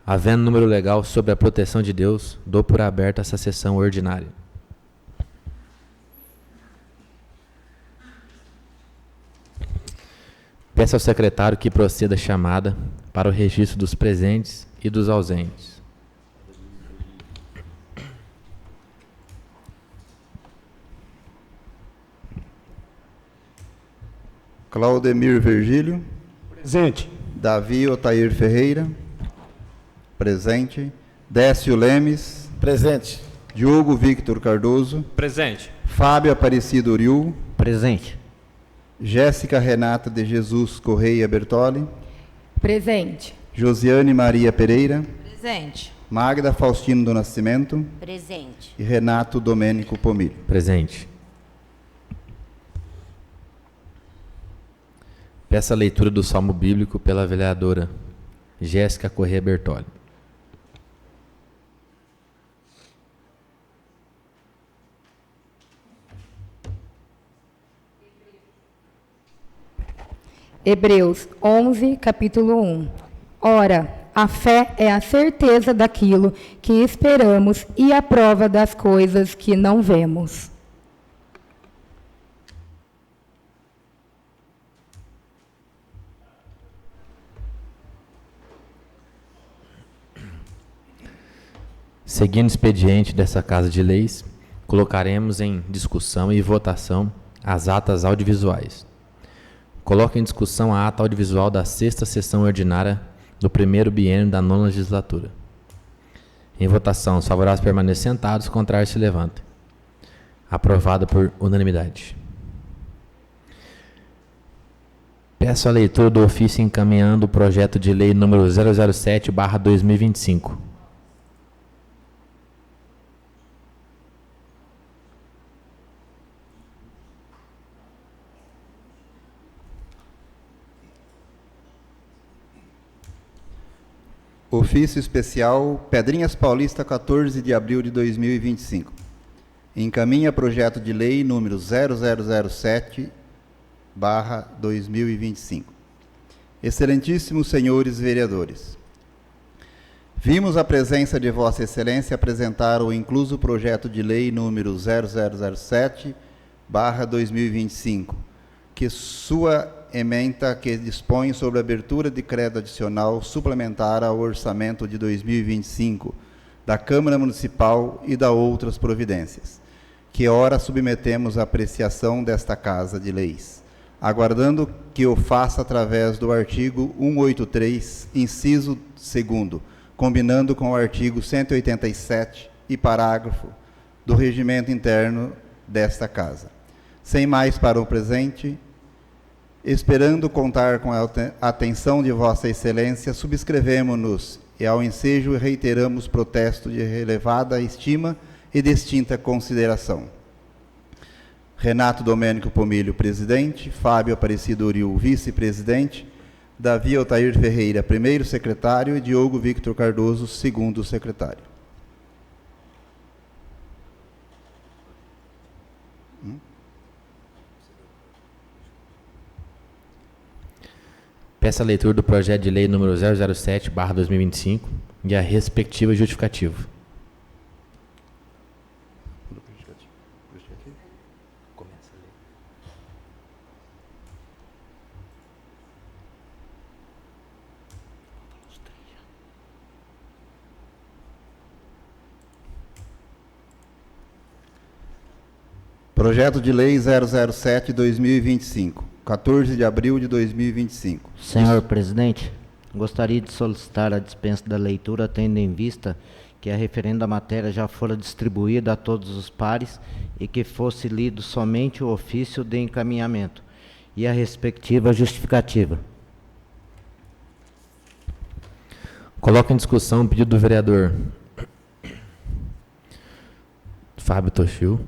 Havendo número legal sob a proteção de Deus, dou por aberta essa sessão ordinária. Peço ao secretário que proceda a chamada para o registro dos presentes e dos ausentes. Claudemir Virgílio. Presente. Davi Otair Ferreira. Presente. Décio Lemes. Presente. Diogo Victor Cardoso. Presente. Fábio Aparecido Uriu. Presente. Jéssica Renata de Jesus Correia Bertoli. Presente. Josiane Maria Pereira. Presente. Magda Faustino do Nascimento. Presente. E Renato Domênico Pomilho. Presente. Peço a leitura do Salmo Bíblico pela vereadora Jéssica Correia Bertoli. Hebreus 11, capítulo 1. Ora, a fé é a certeza daquilo que esperamos e a prova das coisas que não vemos. Seguindo o expediente dessa Casa de Leis, colocaremos em discussão e votação as atas audiovisuais. Coloco em discussão a ata audiovisual da 6ª sessão ordinária do 1º biênio da 9ª legislatura. Em votação, os favoráveis permanecem sentados, contrários se levantem. Aprovada por unanimidade. Peço a leitura do ofício encaminhando o projeto de lei número 007/2025. Ofício especial Pedrinhas Paulista, 14 de abril de 2025. Encaminha projeto de lei número 0007/2025. Excelentíssimos senhores vereadores, vimos a presença de Vossa Excelência apresentar o incluso projeto de lei número 0007/2025, que sua ementa que dispõe sobre a abertura de crédito adicional suplementar ao orçamento de 2025 da Câmara Municipal e da outras providências, que ora submetemos à apreciação desta Casa de Leis, aguardando que o faça através do artigo 183, inciso 2º, combinando com o artigo 187 e parágrafo do regimento interno desta Casa. Sem mais para o presente, esperando contar com a atenção de Vossa Excelência, subscrevemos-nos e ao ensejo reiteramos protesto de relevada estima e distinta consideração. Renato Domênico Pomilho, presidente. Fábio Aparecido Uriu, vice-presidente. Davi Otair Ferreira, primeiro secretário. E Diogo Victor Cardoso, segundo secretário. Peço a leitura do projeto de lei número 007/2025 e a respectiva justificativa. Projeto de lei 007/2025. 14 de abril de 2025. Senhor presidente, gostaria de solicitar a dispensa da leitura, tendo em vista que a referenda matéria já fora distribuída a todos os pares e que fosse lido somente o ofício de encaminhamento e a respectiva justificativa. Coloco em discussão o pedido do vereador Fábio Toshio,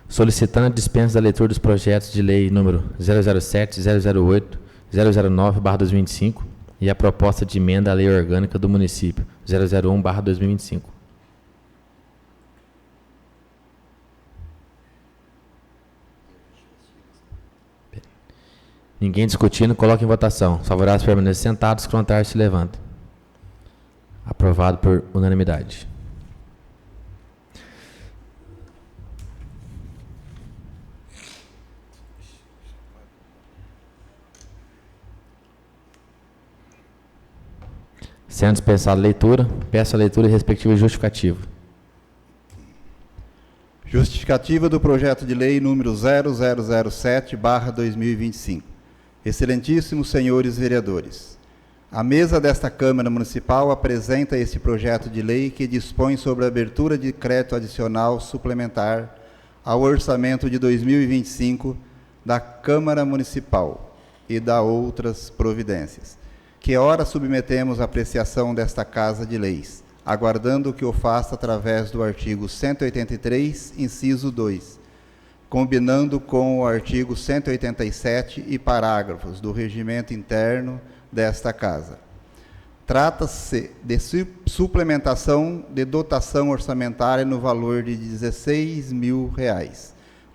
solicitando a dispensa da leitura dos projetos de lei número 007, 008, 009/2025 e a proposta de emenda à lei orgânica do município 001/2025. Ninguém discutindo, coloque em votação. Os favoráveis permanecem sentados, os contrários se levantem. Aprovado por unanimidade. Sendo dispensada a leitura, peço a leitura e respectiva justificativa. Justificativa do projeto de lei número 0007/2025. Excelentíssimos senhores vereadores, a mesa desta Câmara Municipal apresenta este projeto de lei que dispõe sobre a abertura de crédito adicional suplementar ao orçamento de 2025 da Câmara Municipal e da outras providências, que ora submetemos à apreciação desta Casa de Leis, aguardando que o faça através do artigo 183, inciso 2, combinando com o artigo 187 e parágrafos do regimento interno desta Casa. Trata-se de suplementação de dotação orçamentária no valor de R$16 mil,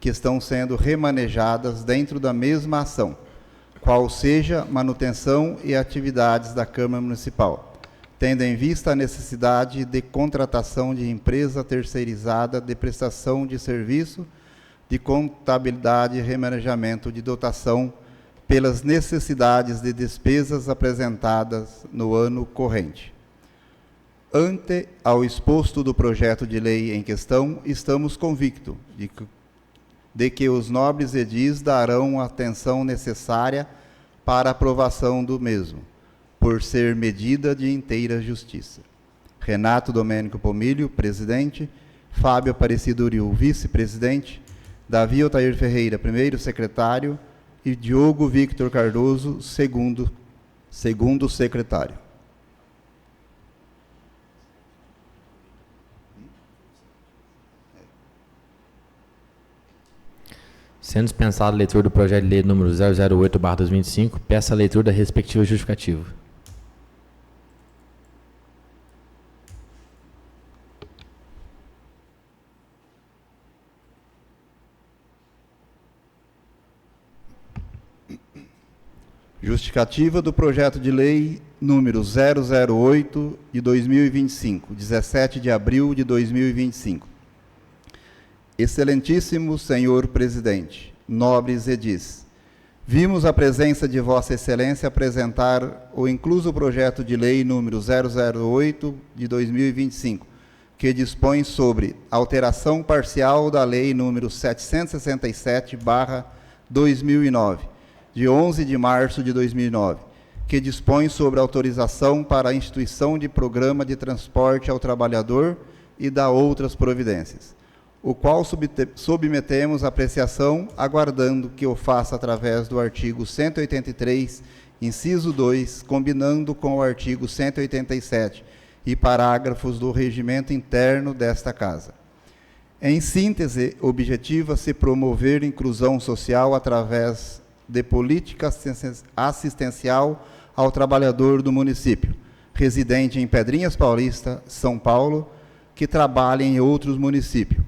que estão sendo remanejadas dentro da mesma ação, qual seja manutenção e atividades da Câmara Municipal, tendo em vista a necessidade de contratação de empresa terceirizada de prestação de serviço de contabilidade e remanejamento de dotação pelas necessidades de despesas apresentadas no ano corrente. Ante ao exposto do projeto de lei em questão, estamos convictos de que os nobres edis darão a atenção necessária para a aprovação do mesmo, por ser medida de inteira justiça. Renato Domênico Pomilio, presidente; Fábio Aparecido Uriu, vice-presidente; Davi Otair Ferreira, primeiro secretário; e Diogo Victor Cardoso, segundo secretário. Sendo dispensada a leitura do projeto de lei número 008/2025, peço a leitura da respectiva justificativa. Justificativa do projeto de lei número 008 de 2025, 17 de abril de 2025. Excelentíssimo senhor presidente, nobres edis, vimos a presença de Vossa Excelência apresentar o incluso projeto de lei número 008 de 2025, que dispõe sobre alteração parcial da lei número 767/2009, de 11 de março de 2009, que dispõe sobre autorização para a instituição de programa de transporte ao trabalhador e da outras providências, o qual submetemos à apreciação, aguardando que o faça através do artigo 183, inciso 2, combinando com o artigo 187 e parágrafos do regimento interno desta Casa. Em síntese, objetiva-se promover inclusão social através de política assistencial ao trabalhador do município, residente em Pedrinhas Paulista, São Paulo, que trabalha em outros municípios,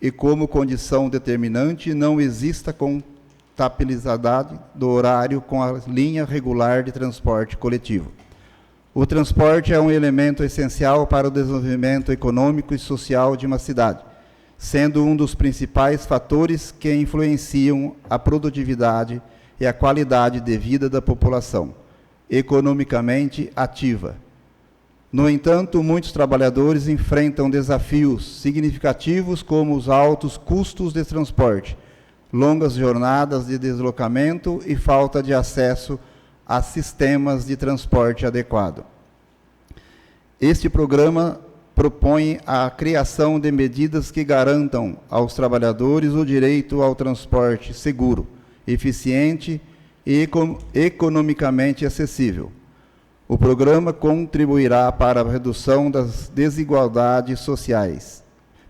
e como condição determinante não exista contabilidade do horário com a linha regular de transporte coletivo. O transporte é um elemento essencial para o desenvolvimento econômico e social de uma cidade, sendo um dos principais fatores que influenciam a produtividade e a qualidade de vida da população, economicamente ativa. No entanto, muitos trabalhadores enfrentam desafios significativos como os altos custos de transporte, longas jornadas de deslocamento e falta de acesso a sistemas de transporte adequado. Este programa propõe a criação de medidas que garantam aos trabalhadores o direito ao transporte seguro, eficiente e economicamente acessível. O programa contribuirá para a redução das desigualdades sociais,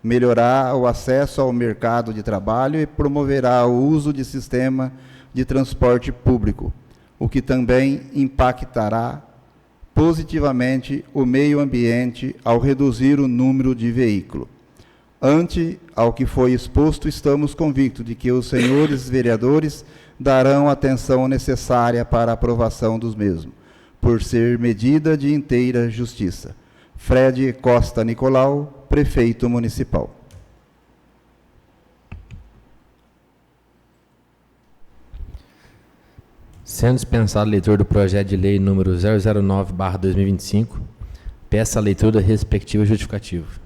melhorar o acesso ao mercado de trabalho e promoverá o uso de sistema de transporte público, o que também impactará positivamente o meio ambiente ao reduzir o número de veículos. Ante ao que foi exposto, estamos convictos de que os senhores vereadores darão a atenção necessária para a aprovação dos mesmos, por ser medida de inteira justiça. Fred Costa Nicolau, prefeito municipal. Sendo dispensada a leitura do projeto de lei número 009/2025, peço a leitura da respectiva justificativa.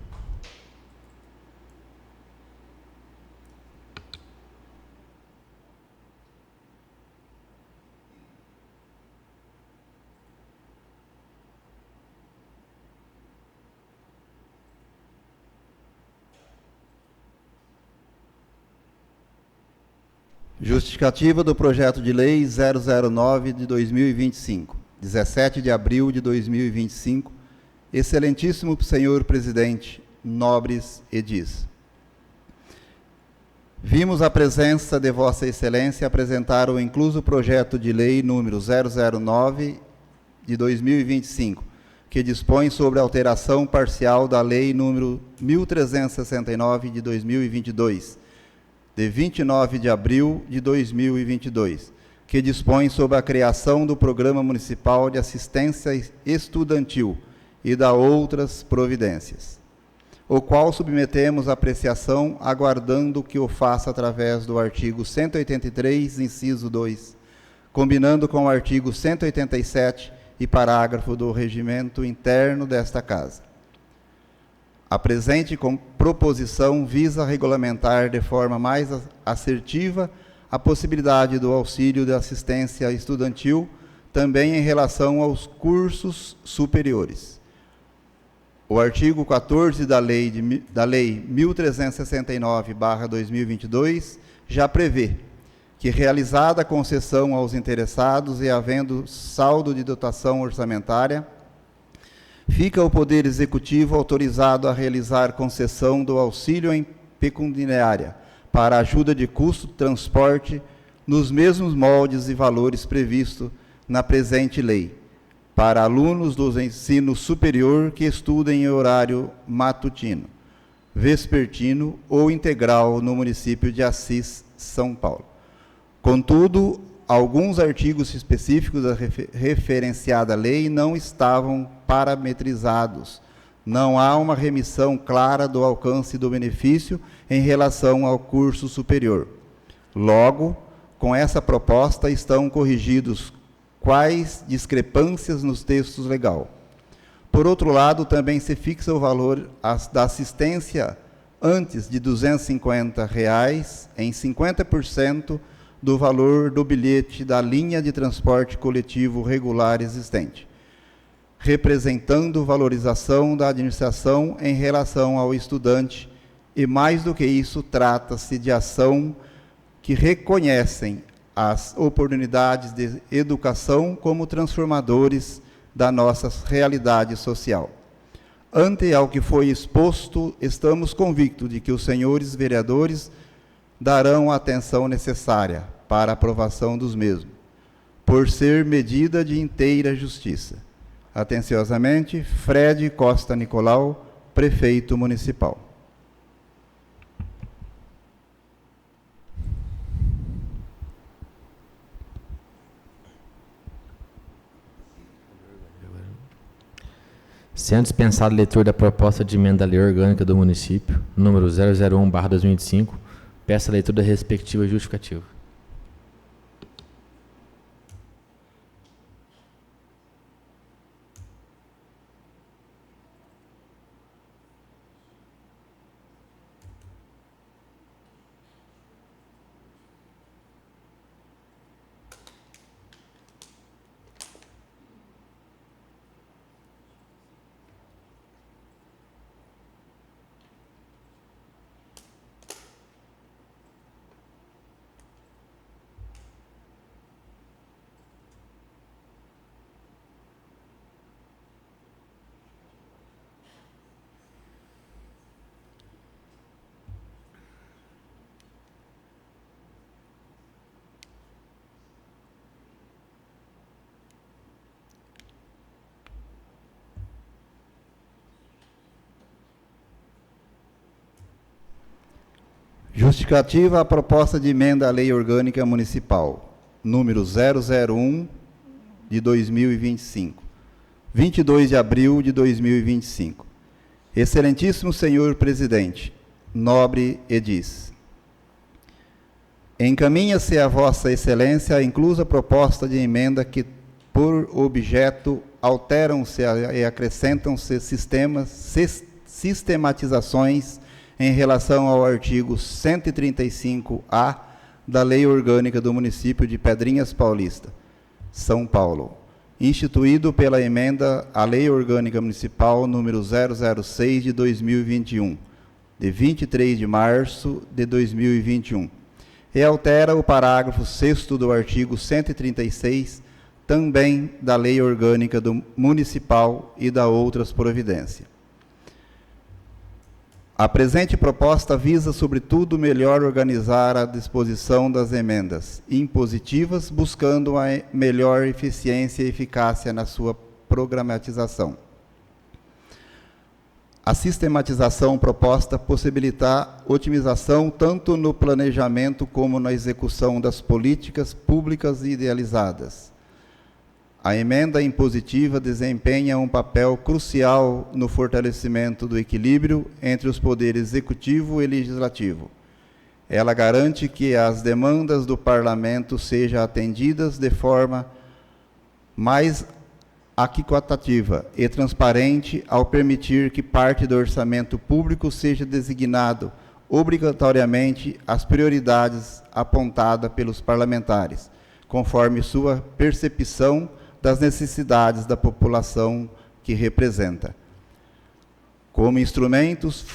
Justificativa do projeto de lei 009 de 2025, 17 de abril de 2025. Excelentíssimo senhor presidente, nobres edis. Vimos a presença de Vossa Excelência apresentar o incluso projeto de lei número 009 de 2025, que dispõe sobre a alteração parcial da lei número 1369 de 2022, de 29 de abril de 2022, que dispõe sobre a criação do Programa Municipal de Assistência Estudantil e da outras providências, o qual submetemos à apreciação, aguardando que o faça através do artigo 183, inciso 2, combinando com o artigo 187 e parágrafo do regimento interno desta Casa. A presente proposição visa regulamentar de forma mais assertiva a possibilidade do auxílio de assistência estudantil, também em relação aos cursos superiores. O artigo 14 da Lei 1369/2022 já prevê que, realizada a concessão aos interessados e havendo saldo de dotação orçamentária, fica o Poder Executivo autorizado a realizar concessão do auxílio em pecuniária para ajuda de custo de transporte nos mesmos moldes e valores previstos na presente lei, para alunos do ensino superior que estudem em horário matutino, vespertino ou integral no município de Assis, São Paulo. Contudo, alguns artigos específicos da referenciada lei não estavam parametrizados. Não há uma remissão clara do alcance do benefício em relação ao curso superior. Logo, com essa proposta estão corrigidos quais discrepâncias nos textos legais. Por outro lado, também se fixa o valor da assistência antes de R$ 250 em 50% do valor do bilhete da linha de transporte coletivo regular existente, representando valorização da administração em relação ao estudante, e mais do que isso, trata-se de ação que reconhecem as oportunidades de educação como transformadores da nossa realidade social. Ante ao que foi exposto, estamos convictos de que os senhores vereadores darão a atenção necessária para a aprovação dos mesmos, por ser medida de inteira justiça. Atenciosamente, Fred Costa Nicolau, prefeito municipal. Sendo dispensada a leitura da proposta de emenda à lei orgânica do município, número 001/2025, peço a leitura da respectiva justificativa. Justificativa à proposta de emenda à Lei Orgânica Municipal, número 001 de 2025. 22 de abril de 2025. Excelentíssimo senhor presidente, nobre Edis, encaminha-se a vossa excelência a inclusa proposta de emenda que, por objeto, alteram-se e acrescentam-se sistematizações em relação ao artigo 135-A da Lei Orgânica do Município de Pedrinhas Paulista, São Paulo, instituído pela emenda à Lei Orgânica Municipal número 006 de 2021, de 23 de março de 2021, e altera o parágrafo 6º do artigo 136, também da Lei Orgânica do Municipal e da outras providências. A presente proposta visa, sobretudo, melhor organizar a disposição das emendas impositivas, buscando a melhor eficiência e eficácia na sua programatização. A sistematização proposta possibilitar otimização tanto no planejamento como na execução das políticas públicas idealizadas. A emenda impositiva desempenha um papel crucial no fortalecimento do equilíbrio entre os poderes executivo e legislativo. Ela garante que as demandas do parlamento sejam atendidas de forma mais equitativa e transparente ao permitir que parte do orçamento público seja designado obrigatoriamente às prioridades apontadas pelos parlamentares, conforme sua percepção das necessidades da população que representa. Como instrumentos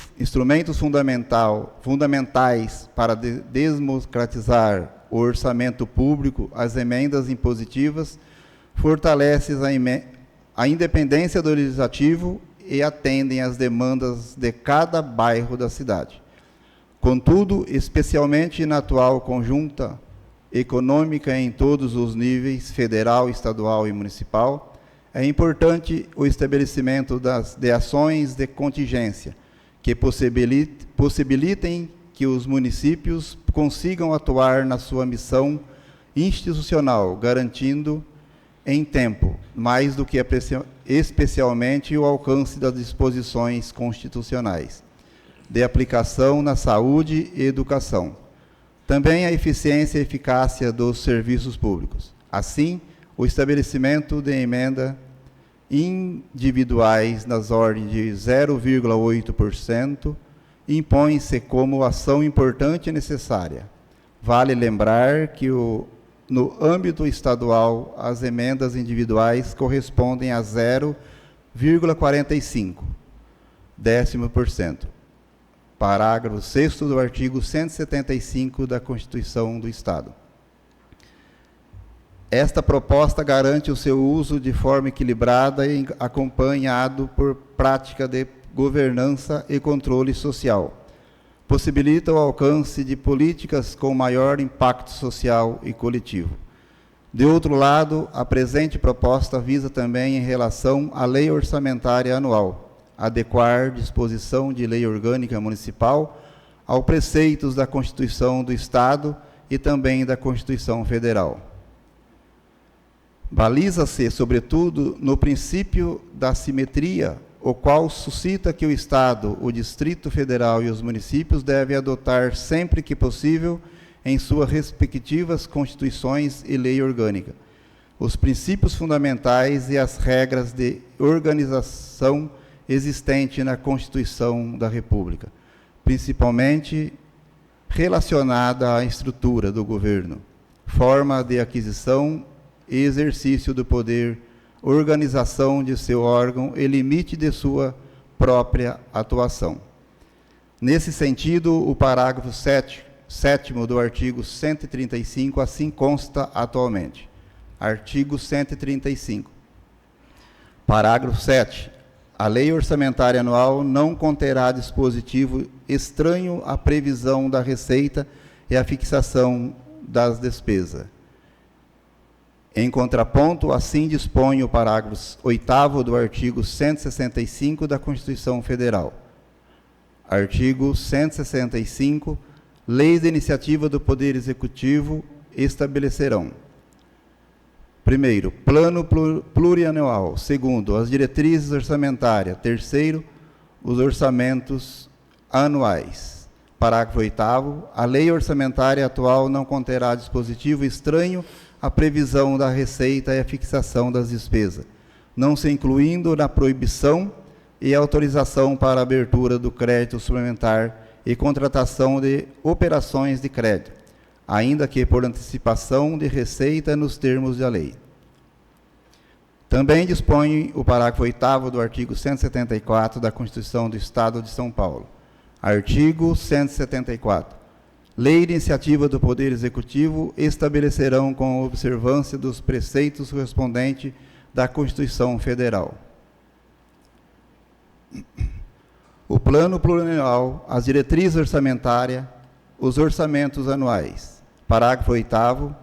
fundamentais para democratizar o orçamento público, as emendas impositivas fortalecem a independência do legislativo e atendem às demandas de cada bairro da cidade. Contudo, especialmente na atual conjuntura econômica em todos os níveis, federal, estadual e municipal, é importante o estabelecimento de ações de contingência que possibilitem que os municípios consigam atuar na sua missão institucional, garantindo em tempo, mais do que especialmente o alcance das disposições constitucionais, de aplicação na saúde e educação. Também a eficiência e eficácia dos serviços públicos. Assim, o estabelecimento de emenda individuais nas ordens de 0,8% impõe-se como ação importante e necessária. Vale lembrar que no âmbito estadual, as emendas individuais correspondem a 0,45%. Parágrafo 6º do artigo 175 da Constituição do Estado. Esta proposta garante o seu uso de forma equilibrada e acompanhado por prática de governança e controle social. Possibilita o alcance de políticas com maior impacto social e coletivo. De outro lado, a presente proposta visa também, em relação à lei orçamentária anual, adequar disposição de lei orgânica municipal aos preceitos da Constituição do Estado e também da Constituição Federal. Baliza-se, sobretudo, no princípio da simetria, o qual suscita que o Estado, o Distrito Federal e os municípios devem adotar, sempre que possível, em suas respectivas constituições e lei orgânica, os princípios fundamentais e as regras de organização existente na Constituição da República, principalmente relacionada à estrutura do governo, forma de aquisição e exercício do poder, organização de seu órgão e limite de sua própria atuação. Nesse sentido, o parágrafo 7º do artigo 135 assim consta atualmente. Artigo 135. Parágrafo 7º. A lei orçamentária anual não conterá dispositivo estranho à previsão da receita e à fixação das despesas. Em contraponto, assim dispõe o parágrafo 8º do artigo 165 da Constituição Federal. Artigo 165. Leis de iniciativa do Poder Executivo estabelecerão: Primeiro, plano plurianual. Segundo, as diretrizes orçamentárias. Terceiro, os orçamentos anuais. Parágrafo 8º. A lei orçamentária atual não conterá dispositivo estranho à previsão da receita e à fixação das despesas, não se incluindo na proibição e autorização para abertura do crédito suplementar e contratação de operações de crédito, ainda que por antecipação de receita nos termos da lei. Também dispõe o parágrafo 8º do artigo 174 da Constituição do Estado de São Paulo. Artigo 174. Lei e iniciativa do Poder Executivo estabelecerão com a observância dos preceitos correspondentes da Constituição Federal o plano plurianual, as diretrizes orçamentárias, os orçamentos anuais. Parágrafo 8º.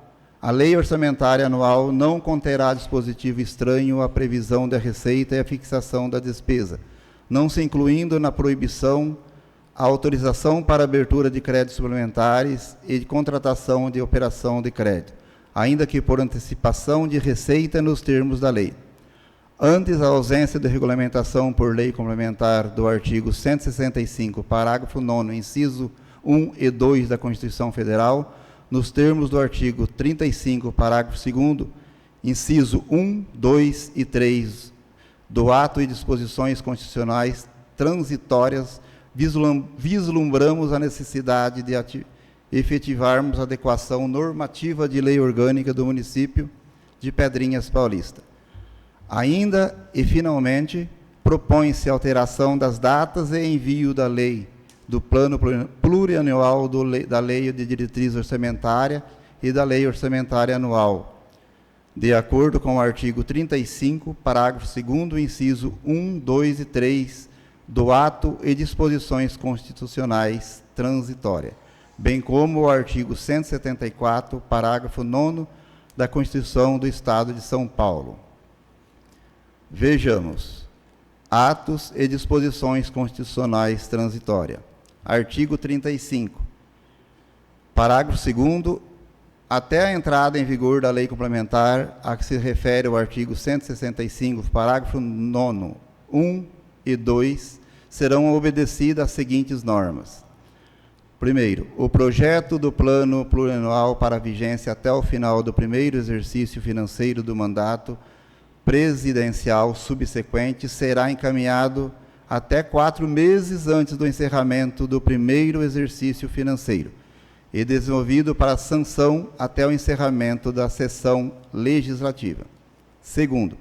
A lei orçamentária anual não conterá dispositivo estranho à previsão da receita e à fixação da despesa, não se incluindo na proibição a autorização para abertura de créditos suplementares e de contratação de operação de crédito, ainda que por antecipação de receita nos termos da lei. Antes a ausência de regulamentação por lei complementar do artigo 165, parágrafo 9º, inciso 1 e 2 da Constituição Federal, nos termos do artigo 35, parágrafo 2º, inciso 1, 2 e 3 do ato e disposições constitucionais transitórias, vislumbramos a necessidade de efetivarmos a adequação normativa de lei orgânica do município de Pedrinhas Paulista. Ainda e, finalmente, propõe-se alteração das datas e envio da lei, do plano plurianual da lei de diretriz orçamentária e da lei orçamentária anual, de acordo com o artigo 35, parágrafo 2º, inciso 1, 2 e 3 do ato e disposições constitucionais transitórias, bem como o artigo 174, parágrafo 9º da Constituição do Estado de São Paulo. Vejamos. Atos e disposições constitucionais transitórias. Artigo 35. Parágrafo 2º. Até a entrada em vigor da lei complementar a que se refere o artigo 165, parágrafo 9º, 1 e 2, serão obedecidas as seguintes normas. Primeiro, o projeto do plano plurianual para vigência até o final do primeiro exercício financeiro do mandato presidencial subsequente será encaminhado até 4 meses antes do encerramento do primeiro exercício financeiro e desenvolvido para sanção até o encerramento da sessão legislativa. Segundo,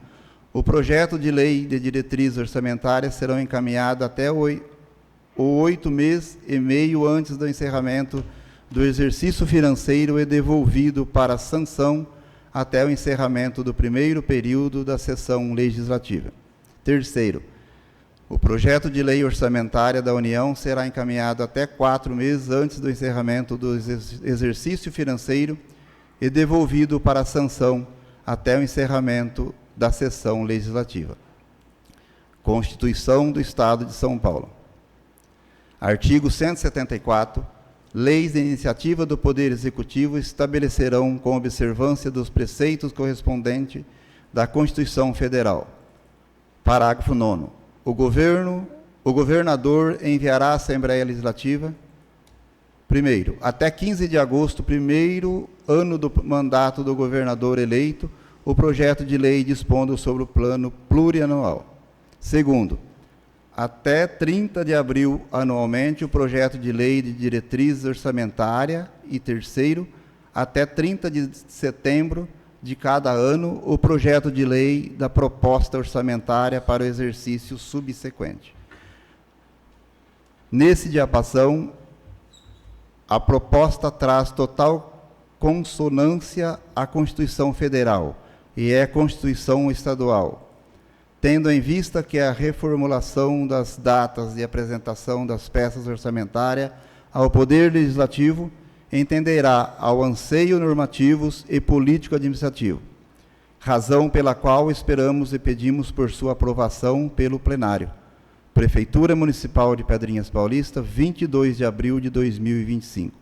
o projeto de lei de diretrizes orçamentárias serão encaminhados até 8 meses e meio antes do encerramento do exercício financeiro e devolvido para sanção até o encerramento do primeiro período da sessão legislativa. Terceiro, o projeto de lei orçamentária da União será encaminhado até 4 meses antes do encerramento do exercício financeiro e devolvido para sanção até o encerramento da sessão legislativa. Constituição do Estado de São Paulo. Artigo 174. Leis de iniciativa do Poder Executivo estabelecerão, com observância dos preceitos correspondentes da Constituição Federal. Parágrafo 9º. O governador enviará à Assembleia Legislativa, primeiro, até 15 de agosto, primeiro ano do mandato do governador eleito, o projeto de lei dispondo sobre o plano plurianual. Segundo, até 30 de abril, anualmente, o projeto de lei de diretrizes orçamentária. E terceiro, até 30 de setembro de cada ano, o projeto de lei da proposta orçamentária para o exercício subsequente. Nesse diapasão, a proposta traz total consonância à Constituição Federal e é Constituição Estadual, tendo em vista que a reformulação das datas de apresentação das peças orçamentárias ao Poder Legislativo entenderá ao anseio normativos e político-administrativo, razão pela qual esperamos e pedimos por sua aprovação pelo plenário. Prefeitura Municipal de Pedrinhas Paulista, 22 de abril de 2025.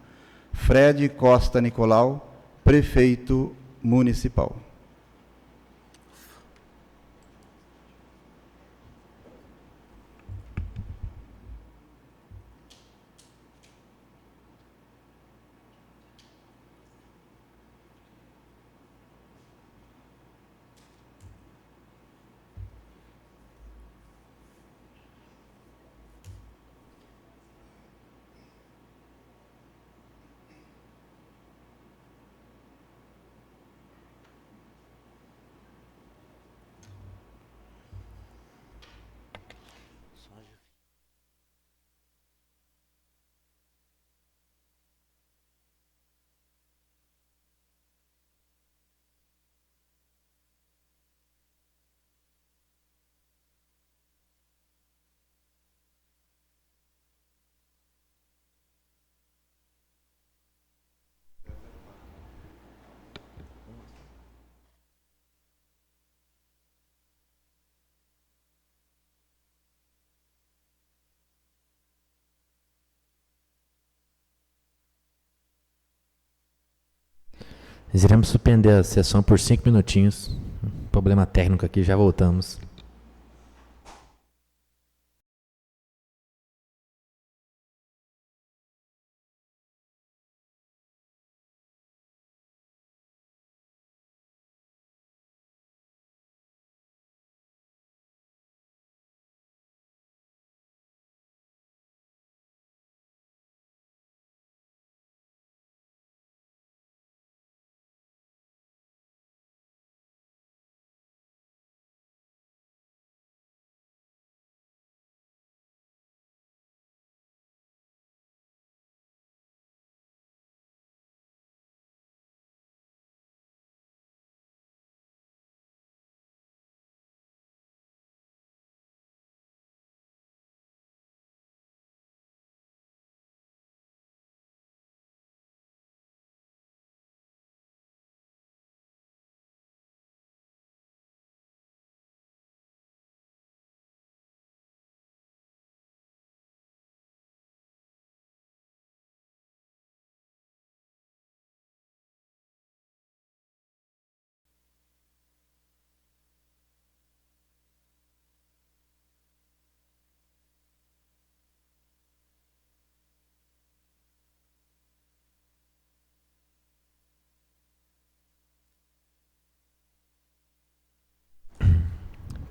Fred Costa Nicolau, Prefeito Municipal. Nós iremos suspender a sessão por 5 minutinhos. Problema técnico aqui, já voltamos.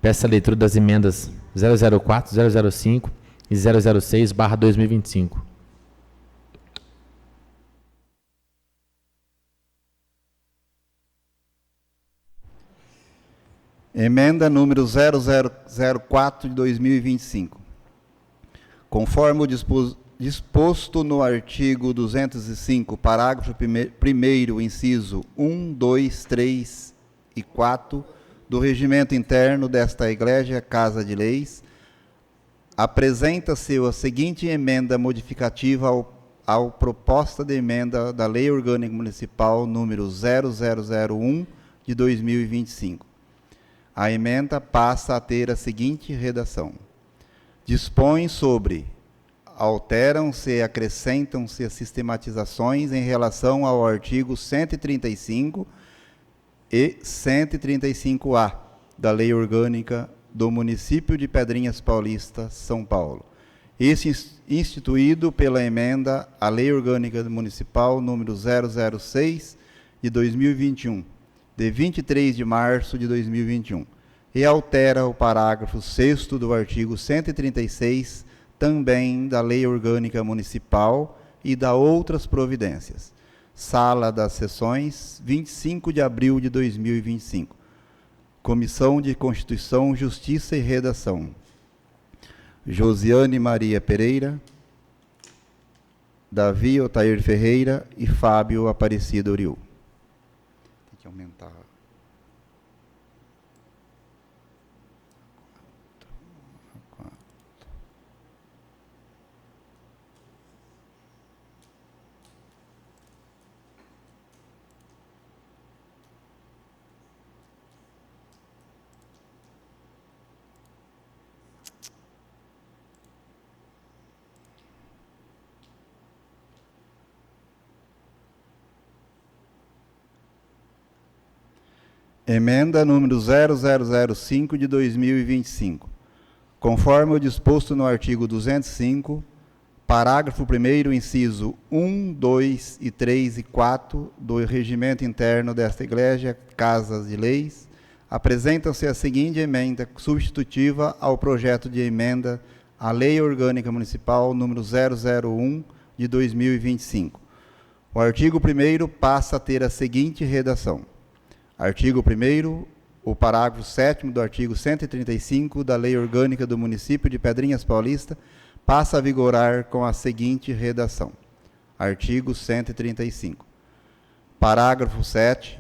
Peço a leitura das emendas 004, 005 e 006/2025. Emenda número 0004 de 2025. Conforme o disposto no artigo 205, parágrafo 1º, inciso 1, 2, 3 e 4 do regimento interno desta Igreja Casa de Leis, apresenta-se a seguinte emenda modificativa ao proposta de emenda da Lei Orgânica Municipal número 0001 de 2025. A emenda passa a ter a seguinte redação: dispõe sobre: alteram-se e acrescentam-se as sistematizações em relação ao artigo 135 e 135-A da Lei Orgânica do Município de Pedrinhas Paulista, São Paulo. Este instituído pela emenda à Lei Orgânica Municipal número 006 de 2021, de 23 de março de 2021, e altera o parágrafo 6º do artigo 136, também da Lei Orgânica Municipal e da outras providências. Sala das Sessões, 25 de abril de 2025. Comissão de Constituição, Justiça e Redação: Josiane Maria Pereira, Davi Otair Ferreira e Fábio Aparecido Uriu. Tem que aumentar. Emenda número 0005 de 2025. Conforme o disposto no artigo 205, parágrafo 1º, inciso 1, 2 e 3 e 4 do regimento interno desta Igreja Casa de Leis, apresenta-se a seguinte emenda substitutiva ao projeto de emenda à Lei Orgânica Municipal número 001 de 2025. O artigo 1º passa a ter a seguinte redação: artigo 1º, o parágrafo 7º do artigo 135 da Lei Orgânica do Município de Pedrinhas Paulista passa a vigorar com a seguinte redação. Artigo 135. Parágrafo 7º.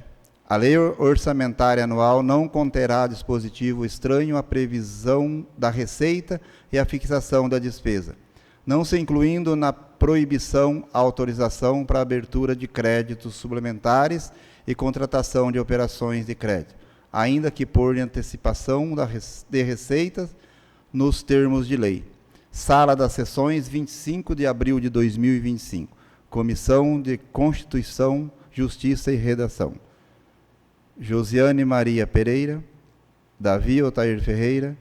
A Lei Orçamentária Anual não conterá dispositivo estranho à previsão da receita e à fixação da despesa, não se incluindo na proibição a autorização para abertura de créditos suplementares e contratação de operações de crédito, ainda que por antecipação de receitas nos termos de lei. Sala das Sessões, 25 de abril de 2025. Comissão de Constituição, Justiça e Redação. Josiane Maria Pereira, Davi Otair Ferreira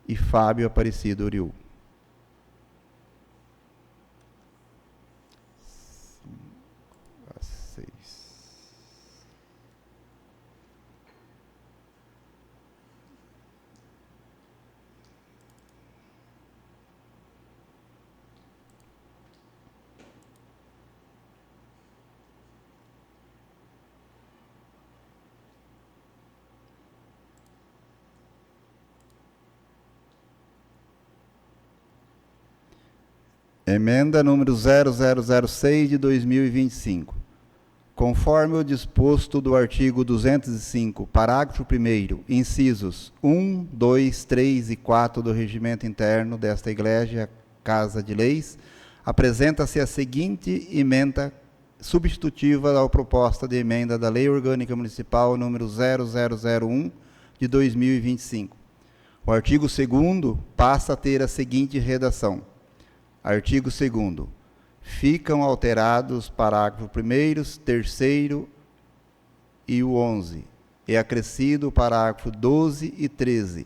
e Fábio Aparecido Uriu. Emenda número 0006 de 2025. Conforme o disposto do artigo 205, parágrafo 1º, incisos 1, 2, 3 e 4 do Regimento Interno desta Igreja Casa de Leis, apresenta-se a seguinte emenda substitutiva à proposta de emenda da Lei Orgânica Municipal número 0001 de 2025. O artigo 2º passa a ter a seguinte redação. Artigo 2º. Ficam alterados parágrafo 1º, 3º e o 11, e acrescido o parágrafo 12 e 13,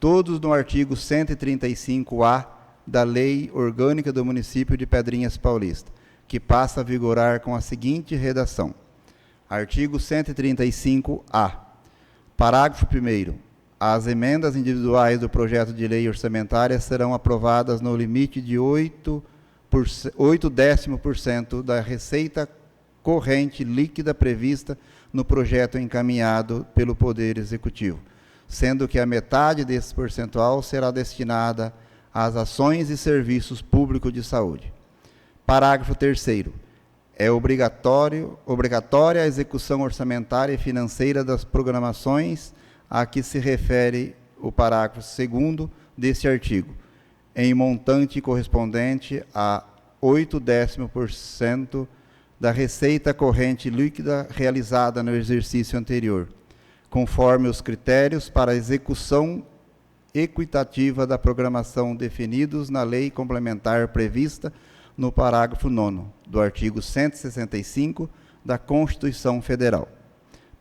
todos no artigo 135-A da Lei Orgânica do Município de Pedrinhas Paulista, que passa a vigorar com a seguinte redação. Artigo 135-A. Parágrafo 1º. As emendas individuais do projeto de lei orçamentária serão aprovadas no limite de 0,8% da receita corrente líquida prevista no projeto encaminhado pelo Poder Executivo, sendo que a metade desse percentual será destinada às ações e serviços públicos de saúde. Parágrafo 3º. É obrigatória a execução orçamentária e financeira das programações a que se refere o parágrafo 2º deste artigo, em montante correspondente a 0,8% da receita corrente líquida realizada no exercício anterior, conforme os critérios para a execução equitativa da programação definidos na lei complementar prevista no parágrafo 9º do artigo 165 da Constituição Federal.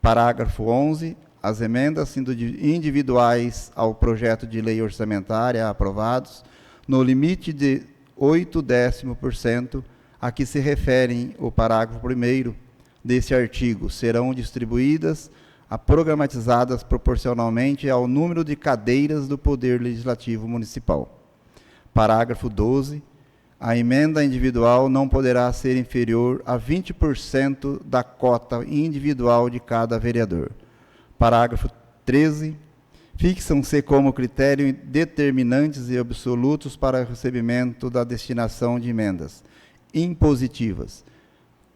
Parágrafo 11. As emendas individuais ao projeto de lei orçamentária aprovados no limite de 0,8% a que se referem o parágrafo 1º deste artigo serão distribuídas a programatizadas proporcionalmente ao número de cadeiras do Poder Legislativo Municipal. Parágrafo 12. A emenda individual não poderá ser inferior a 20% da cota individual de cada vereador. Parágrafo 13. Fixam-se como critério determinantes e absolutos para o recebimento da destinação de emendas impositivas,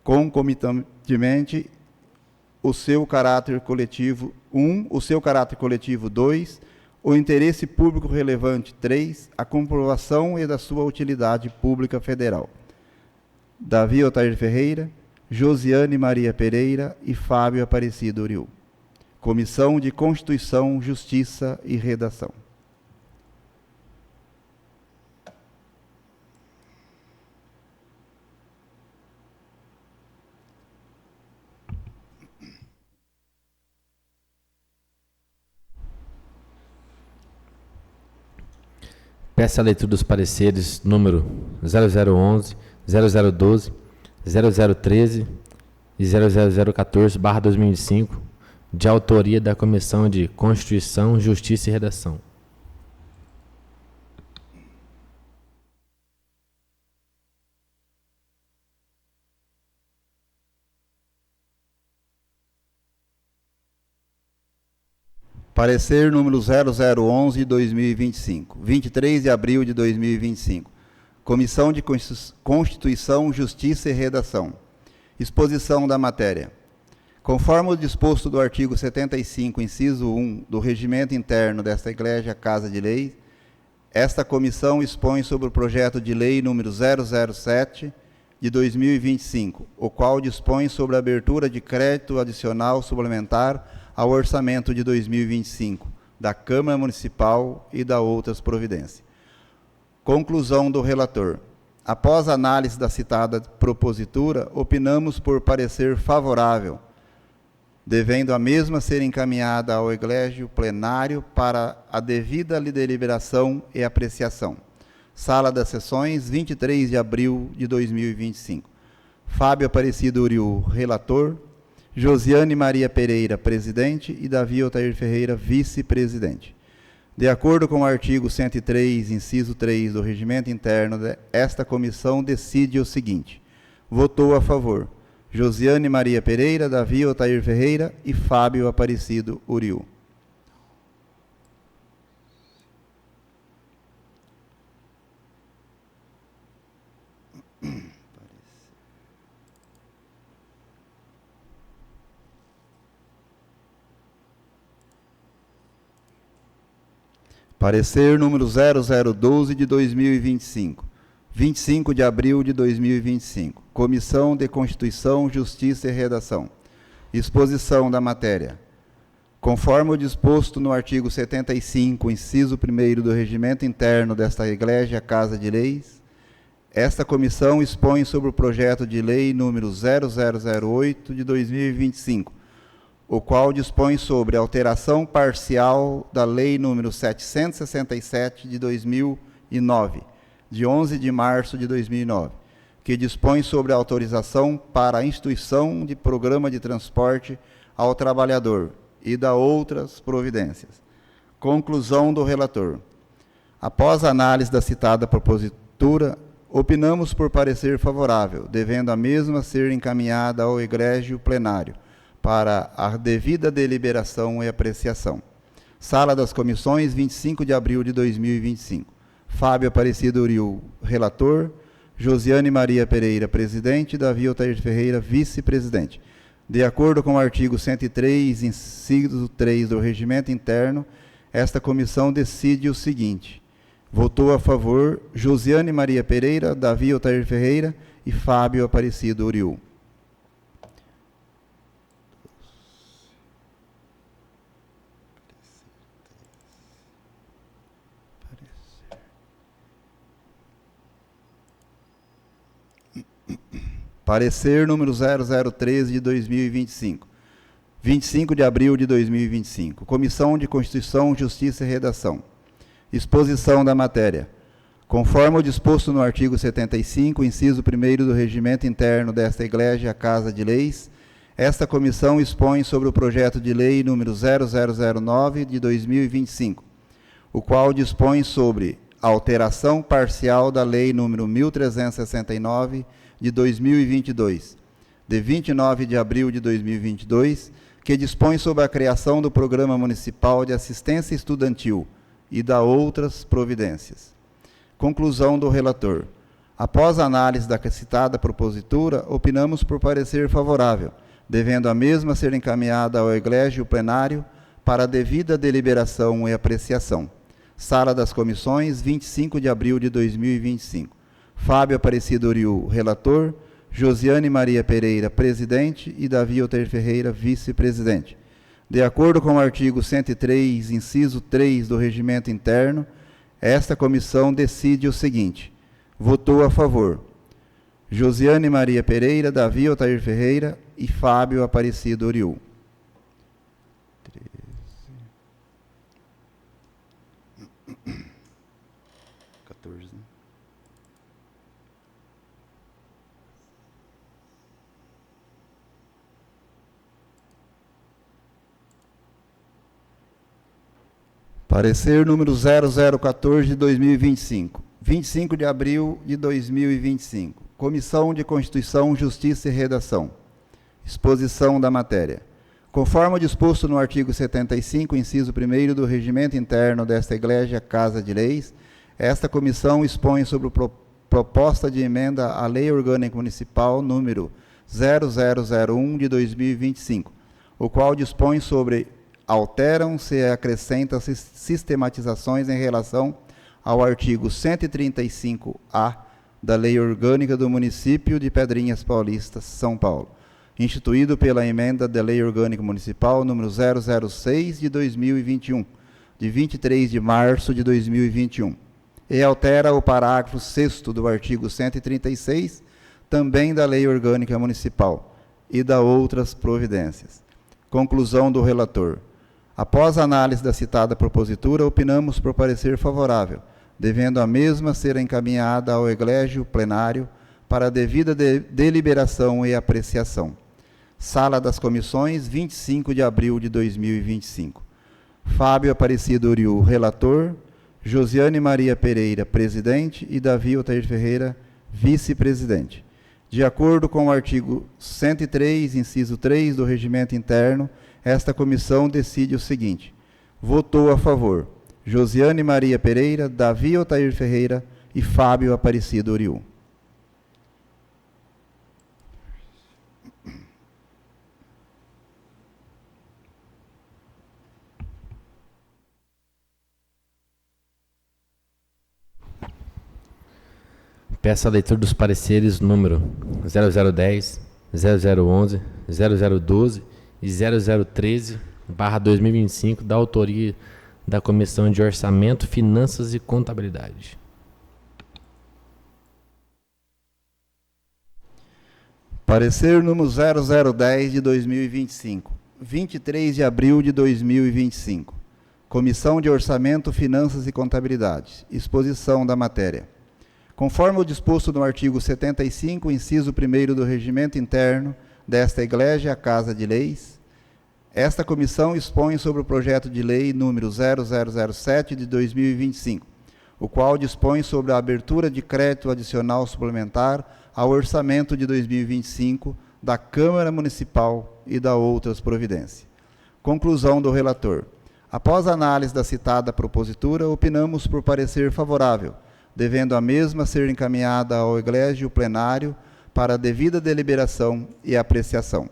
concomitantemente, o seu caráter coletivo 1, o seu caráter coletivo 2, o interesse público relevante 3, a comprovação e da sua utilidade pública federal. Davi Otair Ferreira, Josiane Maria Pereira e Fábio Aparecido Uriu. Comissão de Constituição, Justiça e Redação. Peço a leitura dos pareceres número 0011, 0012, 0013 e 00014/2005, de autoria da Comissão de Constituição, Justiça e Redação. Parecer número 0011 de 2025, 23 de abril de 2025. Comissão de Constituição, Justiça e Redação. Exposição da matéria. Conforme o disposto do artigo 75, inciso 1, do Regimento Interno desta Igreja Casa de Leis, esta comissão expõe sobre o projeto de lei número 007 de 2025, o qual dispõe sobre a abertura de crédito adicional suplementar ao orçamento de 2025, da Câmara Municipal e da outras providências. Conclusão do relator. Após a análise da citada propositura, opinamos por parecer favorável, devendo a mesma ser encaminhada ao eglégio plenário para a devida deliberação e apreciação. Sala das Sessões, 23 de abril de 2025. Fábio Aparecido Uriu, relator. Josiane Maria Pereira, presidente. E Davi Otair Ferreira, vice-presidente. De acordo com o artigo 103, inciso 3 do Regimento Interno, esta comissão decide o seguinte: votou a favor Josiane Maria Pereira, Davi Otair Ferreira e Fábio Aparecido Uriu. Parecer número 0012 de 2025, 25 de abril de 2025. Comissão de Constituição, Justiça e Redação. Exposição da matéria. Conforme o disposto no artigo 75, inciso 1º do Regimento Interno desta Igreja Casa de Leis, esta comissão expõe sobre o projeto de lei número 0008 de 2025, o qual dispõe sobre alteração parcial da Lei nº 767 de 2009, de 11 de março de 2009, que dispõe sobre a autorização para a instituição de programa de transporte ao trabalhador e da outras providências. Conclusão do relator. Após a análise da citada propositura, opinamos por parecer favorável, devendo a mesma ser encaminhada ao egrégio plenário, para a devida deliberação e apreciação. Sala das Comissões, 25 de abril de 2025. Fábio Aparecido Uriu, relator. Josiane Maria Pereira, presidente. Davi Otair Ferreira, vice-presidente. De acordo com o artigo 103, inciso 3 do Regimento Interno, esta comissão decide o seguinte: votou a favor Josiane Maria Pereira, Davi Otair Ferreira e Fábio Aparecido Uriu. Parecer número 0013 de 2025, 25 de abril de 2025. Comissão de Constituição, Justiça e Redação. Exposição da matéria. Conforme o disposto no artigo 75, inciso 1º do Regimento Interno desta Igreja Casa de Leis, esta comissão expõe sobre o projeto de lei número 0009 de 2025, o qual dispõe sobre alteração parcial da Lei número 1369 de 2022, de 29 de abril de 2022, que dispõe sobre a criação do Programa Municipal de Assistência Estudantil e da outras providências. Conclusão do relator. Após a análise da citada propositura, opinamos por parecer favorável, devendo a mesma ser encaminhada ao egrégio plenário para a devida deliberação e apreciação. Sala das Comissões, 25 de abril de 2025. Fábio Aparecido Uriu, relator. Josiane Maria Pereira, presidente. E Davi Otair Ferreira, vice-presidente. De acordo com o artigo 103, inciso 3 do Regimento Interno, esta comissão decide o seguinte: votou a favor Josiane Maria Pereira, Davi Otair Ferreira e Fábio Aparecido Uriu. 14. Parecer número 0014 de 2025, 25 de abril de 2025. Comissão de Constituição, Justiça e Redação. Exposição da matéria. Conforme o disposto no artigo 75, inciso 1º do Regimento Interno desta Igreja Casa de Leis, esta comissão expõe sobre proposta de emenda à Lei Orgânica Municipal número 0001 de 2025, o qual dispõe sobre alteram-se e acrescentam-se sistematizações em relação ao artigo 135-A da Lei Orgânica do Município de Pedrinhas Paulistas, São Paulo, instituído pela emenda da Lei Orgânica Municipal número 006 de 2021, de 23 de março de 2021, e altera o parágrafo 6º do artigo 136, também da Lei Orgânica Municipal, e da outras providências. Conclusão do relator. Após a análise da citada propositura, opinamos por parecer favorável, devendo a mesma ser encaminhada ao eglégio plenário para a devida deliberação e apreciação. Sala das Comissões, 25 de abril de 2025. Fábio Aparecido Uriu, relator. Josiane Maria Pereira, presidente. E Davi Otair Ferreira, vice-presidente. De acordo com o artigo 103, inciso 3 do Regimento Interno, esta comissão decide o seguinte: votou a favor Josiane Maria Pereira, Davi Otair Ferreira e Fábio Aparecido Uriu. Peço a leitura dos pareceres número 0010, 0011, 0012 e 0013/2025 da autoria da Comissão de Orçamento, Finanças e Contabilidade. Parecer número 0010 de 2025, 23 de abril de 2025. Comissão de Orçamento, Finanças e Contabilidade. Exposição da matéria. Conforme o disposto no artigo 75, inciso 1º do Regimento Interno desta Igreja, a Casa de Leis, esta comissão expõe sobre o projeto de lei número 0007 de 2025, o qual dispõe sobre a abertura de crédito adicional suplementar ao orçamento de 2025 da Câmara Municipal e da outras providências. Conclusão do relator. Após a análise da citada propositura, opinamos por parecer favorável, devendo a mesma ser encaminhada ao eglégio plenário para a devida deliberação e apreciação.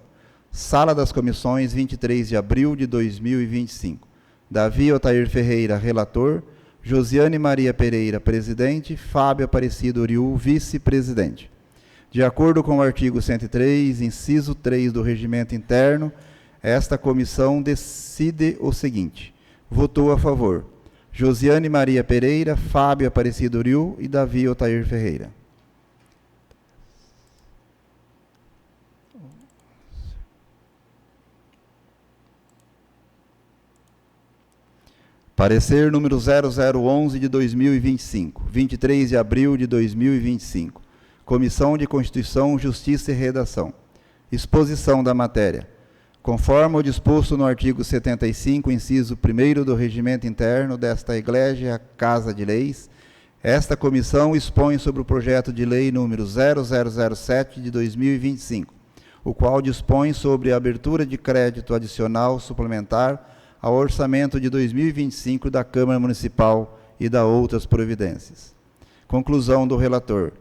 Sala das Comissões, 23 de abril de 2025. Davi Otair Ferreira, relator. Josiane Maria Pereira, presidente. Fábio Aparecido Uriu, vice-presidente. De acordo com o artigo 103, inciso 3 do Regimento Interno, esta comissão decide o seguinte: votou a favor Josiane Maria Pereira, Fábio Aparecido Uriu e Davi Otair Ferreira. Parecer número 0011 de 2025, 23 de abril de 2025. Comissão de Constituição, Justiça e Redação. Exposição da matéria. Conforme o disposto no artigo 75, inciso 1º do Regimento Interno desta Igreja, Casa de Leis, esta comissão expõe sobre o projeto de lei número 0007 de 2025, o qual dispõe sobre a abertura de crédito adicional suplementar ao orçamento de 2025 da Câmara Municipal e da outras providências. Conclusão do relator.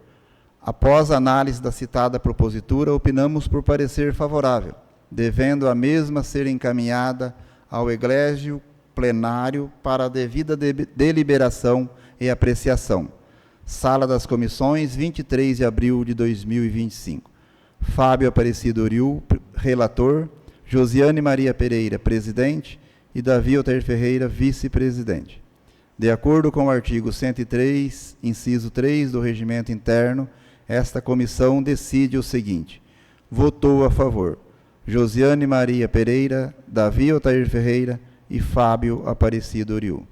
Após a análise da citada propositura, opinamos por parecer favorável, devendo a mesma ser encaminhada ao eglégio plenário para a devida deliberação e apreciação. Sala das Comissões, 23 de abril de 2025. Fábio Aparecido Uriu, relator. Josiane Maria Pereira, presidente. E Davi Otair Ferreira, vice-presidente. De acordo com o artigo 103, inciso 3 do Regimento Interno, esta comissão decide o seguinte: votou a favor Josiane Maria Pereira, Davi Otair Ferreira e Fábio Aparecido Uriu.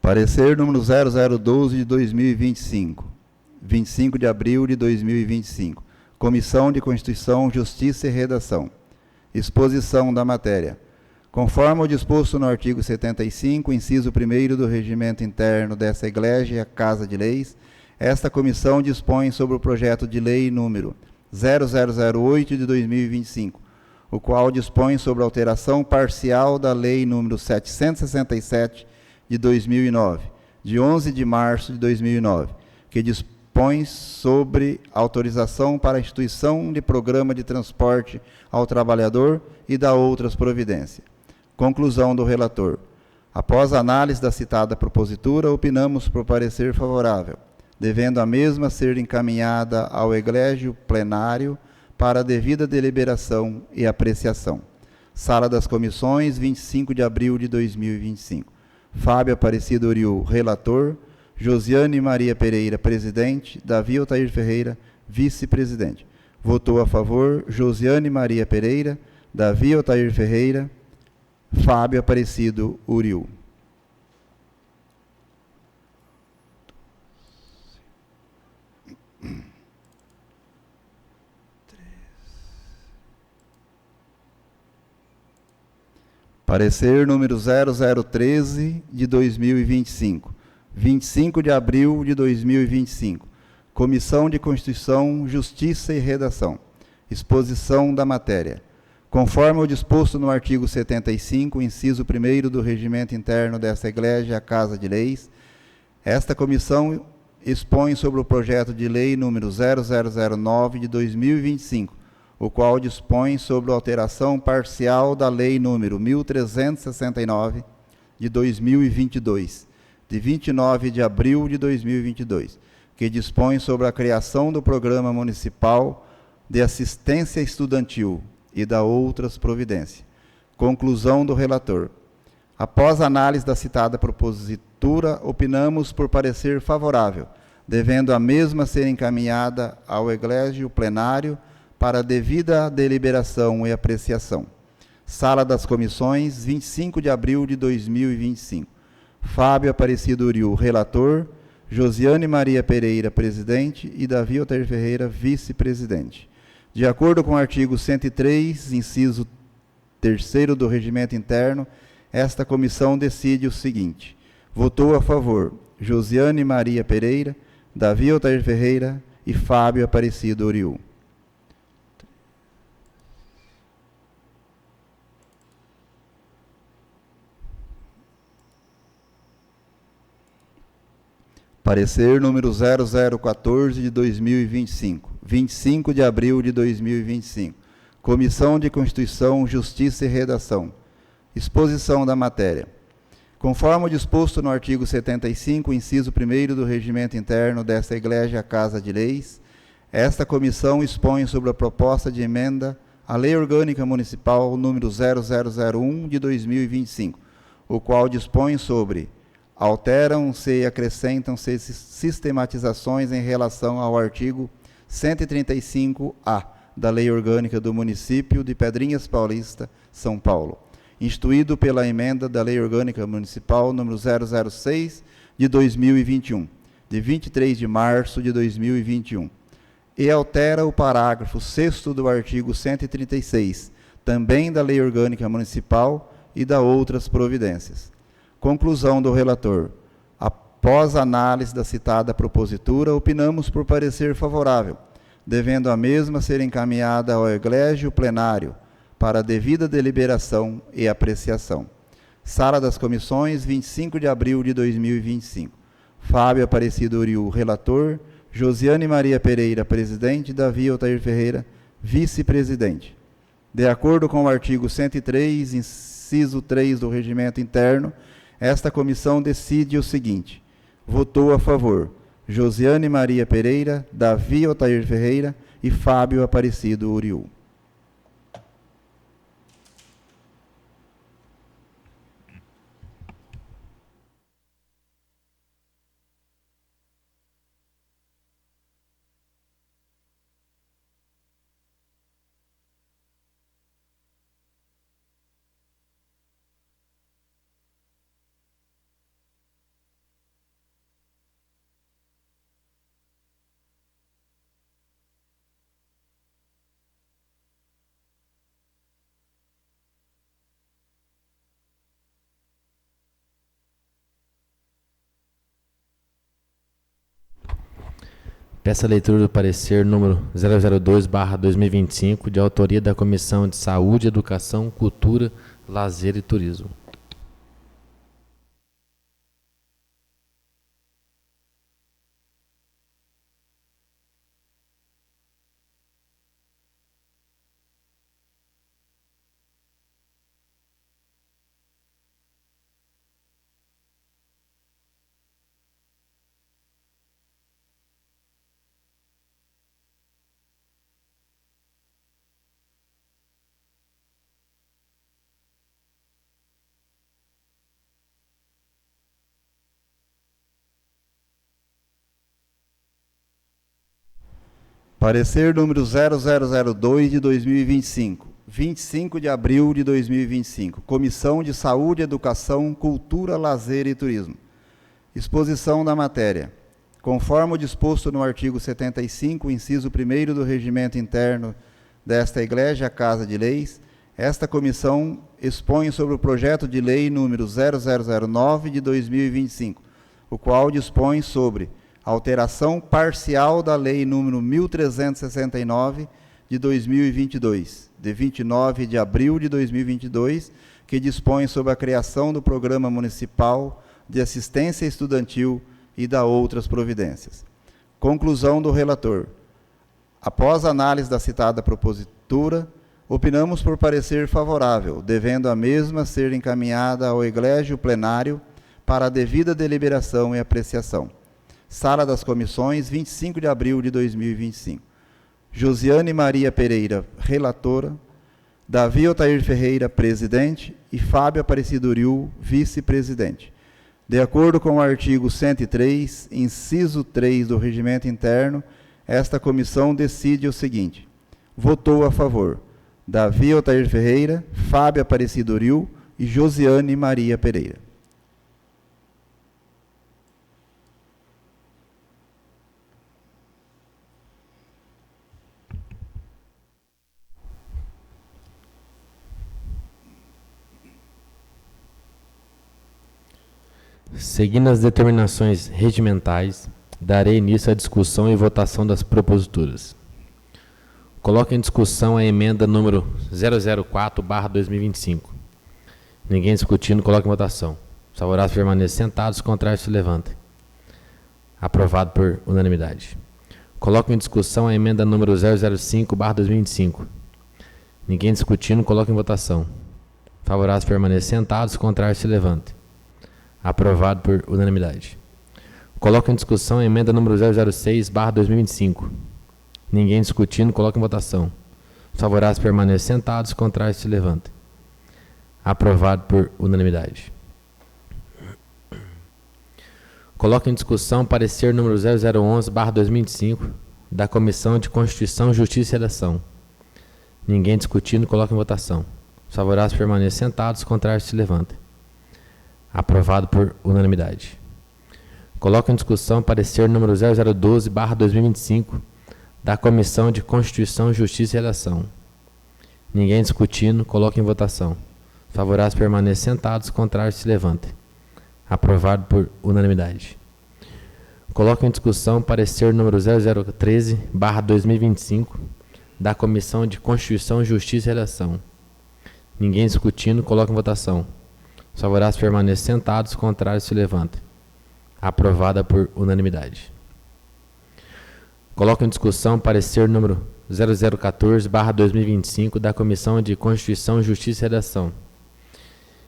Parecer número 0012 de 2025, 25 de abril de 2025. Comissão de Constituição, Justiça e Redação. Exposição da matéria. Conforme o disposto no artigo 75, inciso 1º do Regimento Interno dessa Igreja, Casa de Leis, esta comissão dispõe sobre o projeto de lei número 0008 de 2025, o qual dispõe sobre a alteração parcial da lei número 767 de 2009, de 11 de março de 2009, que dispõe sobre autorização para a instituição de programa de transporte ao trabalhador e da outras providências. Conclusão do relator. Após a análise da citada propositura, opinamos por parecer favorável, devendo a mesma ser encaminhada ao eglégio plenário para a devida deliberação e apreciação. Sala das Comissões, 25 de abril de 2025. Fábio Aparecido Uriu, relator. Josiane Maria Pereira, presidente. Davi Otair Ferreira, vice-presidente. Votou a favor Josiane Maria Pereira, Davi Otair Ferreira, Fábio Aparecido Uriu. Parecer número 0013 de 2025, 25 de abril de 2025. Comissão de Constituição, Justiça e Redação. Exposição da matéria. Conforme o disposto no artigo 75, inciso 1º do Regimento Interno desta Igreja, a Casa de Leis, esta comissão expõe sobre o projeto de lei número 0009 de 2025, o qual dispõe sobre a alteração parcial da lei número 1369 de 2022, de 29 de abril de 2022, que dispõe sobre a criação do Programa Municipal de Assistência Estudantil e da outras providências. Conclusão do relator. Após a análise da citada propositura, opinamos por parecer favorável, devendo a mesma ser encaminhada ao eglégio plenário para a devida deliberação e apreciação. Sala das Comissões, 25 de abril de 2025. Fábio Aparecido Uriu, relator. Josiane Maria Pereira, presidente. E Davi Otair Ferreira, vice-presidente. De acordo com o artigo 103, inciso 3º do Regimento Interno, esta comissão decide o seguinte: votou a favor Josiane Maria Pereira, Davi Otair Ferreira e Fábio Aparecido Uriu. Parecer número 0014 de 2025, 25 de abril de 2025. Comissão de Constituição, Justiça e Redação. Exposição da matéria. Conforme o disposto no artigo 75, inciso 1º do Regimento Interno desta Igreja, a Casa de Leis, esta comissão expõe sobre a proposta de emenda à Lei Orgânica Municipal número 0001 de 2025, o qual dispõe sobre: alteram-se e acrescentam-se sistematizações em relação ao artigo 135-A da Lei Orgânica do Município de Pedrinhas Paulista, São Paulo, instituído pela emenda da Lei Orgânica Municipal número 006 de 2021, de 23 de março de 2021, e altera o parágrafo 6º do artigo 136, também da Lei Orgânica Municipal e da outras providências. Conclusão do relator. Após a análise da citada propositura, opinamos por parecer favorável, devendo a mesma ser encaminhada ao eglégio plenário para a devida deliberação e apreciação. Sala das Comissões, 25 de abril de 2025. Fábio Aparecido Uriu, relator. Josiane Maria Pereira, presidente. Davi Otair Ferreira, vice-presidente. De acordo com o artigo 103, inciso 3 do Regimento Interno, esta comissão decide o seguinte: votou a favor Josiane Maria Pereira, Davi Otair Ferreira e Fábio Aparecido Uriu. Peço a leitura do parecer número 002/2025, de autoria da Comissão de Saúde, Educação, Cultura, Lazer e Turismo. Parecer número 0002 de 2025, 25 de abril de 2025. Comissão de Saúde, Educação, Cultura, Lazer e Turismo. Exposição da matéria. Conforme o disposto no artigo 75, inciso 1º do Regimento Interno desta Igreja Casa de Leis, esta comissão expõe sobre o projeto de lei número 0009 de 2025, o qual dispõe sobre alteração parcial da lei número 1369 de 2022, de 29 de abril de 2022, que dispõe sobre a criação do Programa Municipal de Assistência Estudantil e da outras providências. Conclusão do relator. Após análise da citada propositura, opinamos por parecer favorável, devendo a mesma ser encaminhada ao eglégio plenário para a devida deliberação e apreciação. Sala das Comissões, 25 de abril de 2025. Josiane Maria Pereira, relatora. Davi Otair Ferreira, presidente. E Fábio Aparecido Uriu, vice-presidente. De acordo com o artigo 103, inciso 3 do Regimento Interno, esta comissão decide o seguinte. Votou a favor. Davi Otair Ferreira, Fábio Aparecido Uriu e Josiane Maria Pereira. Seguindo as determinações regimentais, darei início à discussão e votação das proposituras. Coloco em discussão a emenda número 004/2025. Ninguém discutindo, coloque em votação. Os favoráveis permaneçam sentados, os contrários se levantem. Aprovado por unanimidade. Coloco em discussão a emenda número 005/2025. Ninguém discutindo, coloque em votação. Favoráveis permaneçam sentados, os contrários se levantem. Aprovado por unanimidade. Coloco em discussão a emenda número 006/2025. Ninguém discutindo, coloco em votação. Os favoráveis permaneçam sentados, os contrários se levantem. Aprovado por unanimidade. Coloco em discussão parecer número 0011/2025 da Comissão de Constituição, Justiça e Redação. Ninguém discutindo, coloco em votação. Os favoráveis permaneçam sentados, os contrários se levantem. Aprovado por unanimidade. Coloco em discussão parecer número 0012/2025 da Comissão de Constituição, Justiça e Redação. Ninguém discutindo, coloco em votação. Favoráveis permaneçam sentados, contrários se levantem. Aprovado por unanimidade. Coloco em discussão parecer número 0013/2025 da Comissão de Constituição, Justiça e Redação. Ninguém discutindo, coloco em votação. Os favoráveis permaneçam sentados, os contrários se levantem. Aprovada por unanimidade. Coloco em discussão parecer número 0014/2025 da Comissão de Constituição, Justiça e Redação.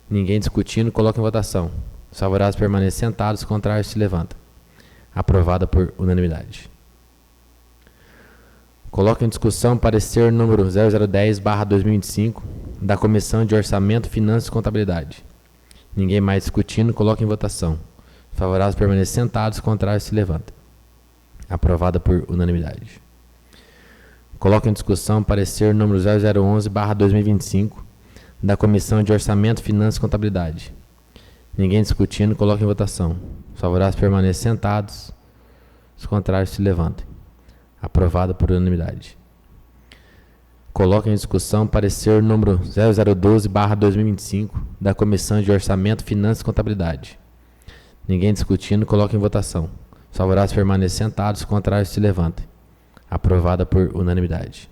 Ninguém discutindo, coloco em votação. Os favoráveis permaneçam sentados, os contrários se levantem. Aprovada por unanimidade. Coloco em discussão parecer número 0010/2025 da Comissão de Orçamento, Finanças e Contabilidade. Ninguém mais discutindo, coloco em votação. Favoráveis permaneçam sentados, contrários se levantem. Aprovada por unanimidade. Coloco em discussão parecer número 0011/2025 da Comissão de Orçamento, Finanças e Contabilidade. Ninguém discutindo, coloco em votação. Favoráveis permaneçam sentados, os contrários se levantem. Aprovada por unanimidade. Coloco em discussão parecer número 0012/2025 da Comissão de Orçamento, Finanças e Contabilidade. Ninguém discutindo, coloco em votação. Os favoráveis permaneçam sentados, os contrários se levantem. Aprovada por unanimidade.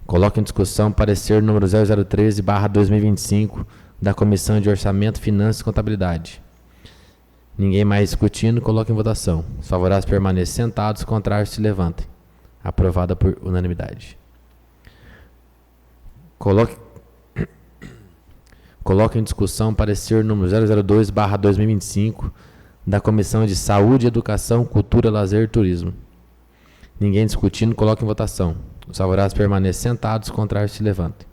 Coloco em discussão parecer número 0013/2025 da Comissão de Orçamento, Finanças e Contabilidade. Ninguém mais discutindo, coloco em votação. Os favoráveis permaneçam sentados, os contrários se levantem. Aprovada por unanimidade. Coloco em discussão parecer número 002/2025 da Comissão de Saúde, Educação, Cultura, Lazer e Turismo. Ninguém discutindo, coloco em votação. Os favoráveis permaneçam sentados, os contrários se levantem.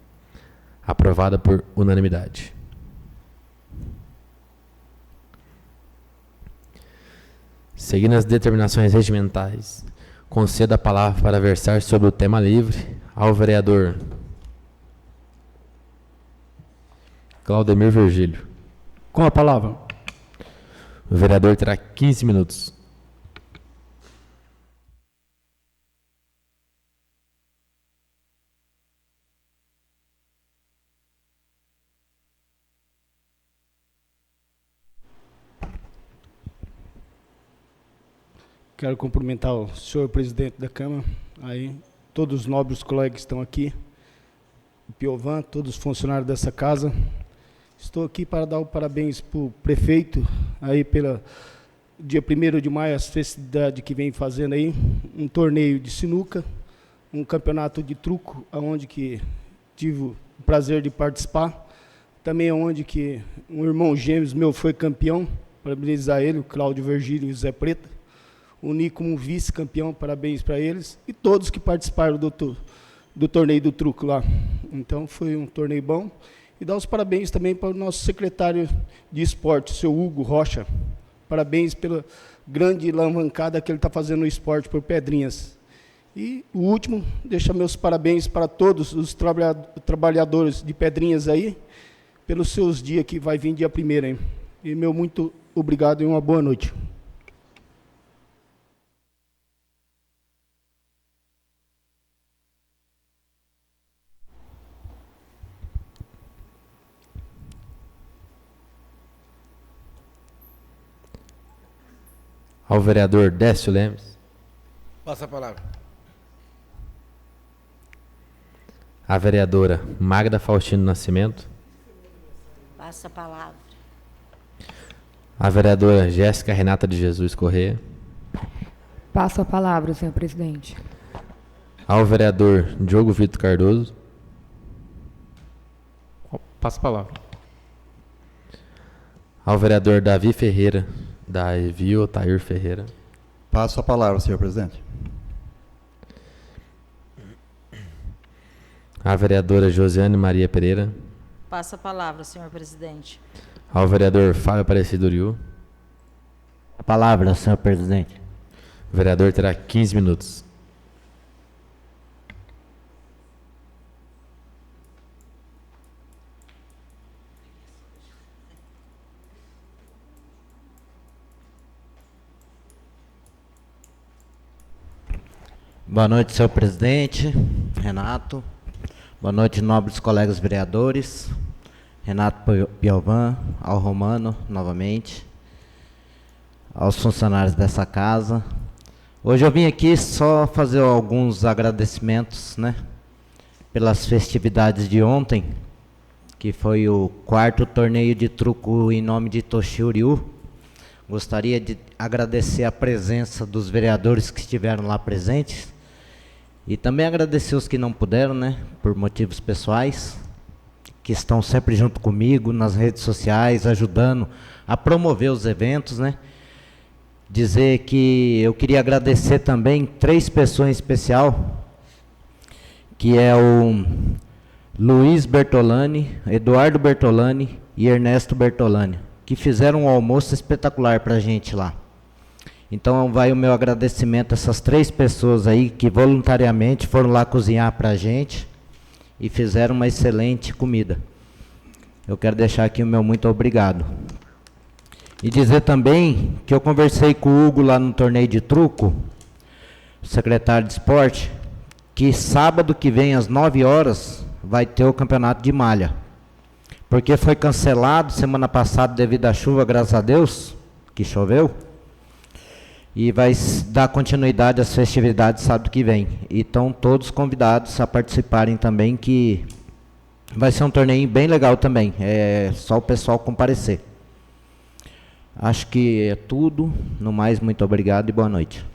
Aprovada por unanimidade. Seguindo as determinações regimentais, Conceda a palavra para versar sobre o tema livre ao vereador Claudemir Virgílio. Com a palavra. O vereador terá 15 minutos. Quero cumprimentar o senhor presidente da Câmara, aí, todos os nobres colegas que estão aqui, o Piovan, todos os funcionários dessa casa. Estou aqui para dar os parabéns para o prefeito, aí pela dia 1º de maio, as festividades que vem fazendo aí, um torneio de sinuca, um campeonato de truco, onde que tive o prazer de participar, também onde que um irmão gêmeos meu foi campeão, parabenizar ele, o Cláudio Virgílio e o Zé Preta, uni como vice-campeão, parabéns para eles, e todos que participaram do torneio do truco lá. Então foi um torneio bom. E dar os parabéns também para o nosso secretário de esporte, o seu Hugo Rocha. Parabéns pela grande alavancada que ele está fazendo no esporte por Pedrinhas. E o último, deixar meus parabéns para todos os trabalhadores de Pedrinhas aí, pelos seus dias que vai vir dia 1º, hein? E meu muito obrigado e uma boa noite. Ao vereador Décio Lemes. Passa a palavra. A vereadora Magda Faustino Nascimento. Passa a palavra. A vereadora Jéssica Renata de Jesus Corrêa. Passo a palavra, senhor presidente. Ao vereador Diogo Vitor Cardoso. Passa a palavra. Ao vereador Davi Ferreira, Davi Otair Ferreira. Passo a palavra, senhor presidente. A vereadora Josiane Maria Pereira. Passa a palavra, senhor presidente. Ao vereador Fábio Aparecido Uriu. A palavra, senhor presidente. O vereador terá 15 minutos. Boa noite, senhor presidente, Renato. Boa noite, nobres colegas vereadores. Renato Piovan, ao Romano, novamente. Aos funcionários dessa casa. Hoje eu vim aqui só fazer alguns agradecimentos, né? Pelas festividades de ontem, que foi o 4º torneio de truco em nome de Toshio Ryu. Gostaria de agradecer a presença dos vereadores que estiveram lá presentes. E também agradecer os que não puderam, né, por motivos pessoais, que estão sempre junto comigo nas redes sociais, ajudando a promover os eventos, né. Dizer que eu queria agradecer também 3 pessoas em especial, que é o Luiz Bertolani, Eduardo Bertolani e Ernesto Bertolani, que fizeram um almoço espetacular para a gente lá. Então vai o meu agradecimento a essas 3 pessoas aí que voluntariamente foram lá cozinhar para a gente e fizeram uma excelente comida. Eu quero deixar aqui o meu muito obrigado. E dizer também que eu conversei com o Hugo lá no torneio de truco, o secretário de esporte, que sábado que vem às 9 horas vai ter o campeonato de malha. Porque foi cancelado semana passada devido à chuva, graças a Deus, que choveu. E vai dar continuidade às festividades sábado que vem. E estão todos convidados a participarem também, que vai ser um torneio bem legal também. É só o pessoal comparecer. Acho que é tudo. No mais, muito obrigado e boa noite.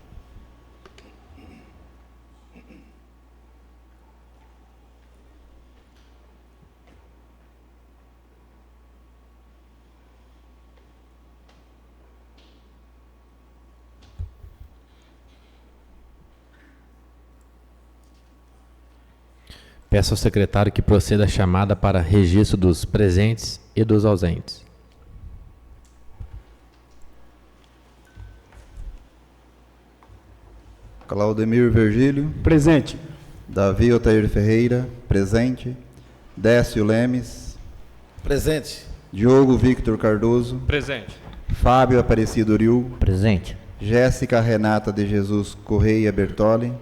Peço ao secretário que proceda a chamada para registro dos presentes e dos ausentes. Claudemir Virgílio. Presente. Davi Otair Ferreira. Presente. Décio Lemes. Presente. Diogo Victor Cardoso. Presente. Fábio Aparecido Uriu. Presente. Jéssica Renata de Jesus Correia Bertoli.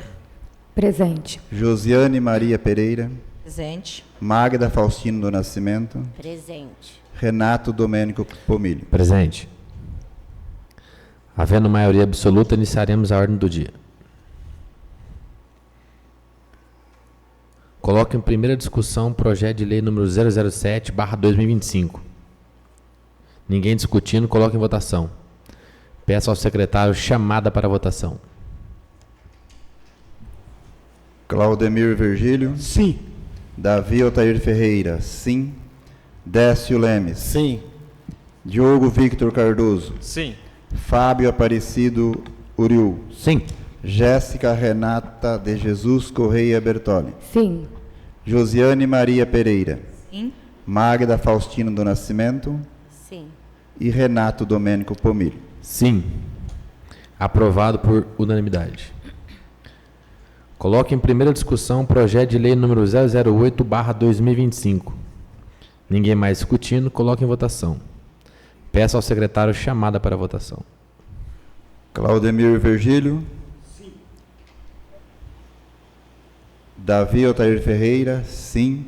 Presente. Josiane Maria Pereira. Presente. Magda Faustino do Nascimento. Presente. Renato Domênico Pomilho. Presente. Havendo maioria absoluta, iniciaremos a ordem do dia. Coloque em primeira discussão o projeto de lei número 007/2025. Ninguém discutindo, coloque em votação. Peço ao secretário chamada para a votação. Claudemir Virgílio. Sim. Davi Otair Ferreira. Sim. Décio Lemes. Sim. Diogo Victor Cardoso. Sim. Fábio Aparecido Uriu. Sim. Jéssica Renata de Jesus Correia Bertoli. Sim. Josiane Maria Pereira. Sim. Magda Faustino do Nascimento. Sim. E Renato Domênico Pomilho. Sim. Aprovado por unanimidade. Coloque em primeira discussão o projeto de lei número 008/2025. Ninguém mais discutindo, coloque em votação. Peço ao secretário chamada para a votação. Claudemir Virgílio. Sim. Davi Otair Ferreira. Sim.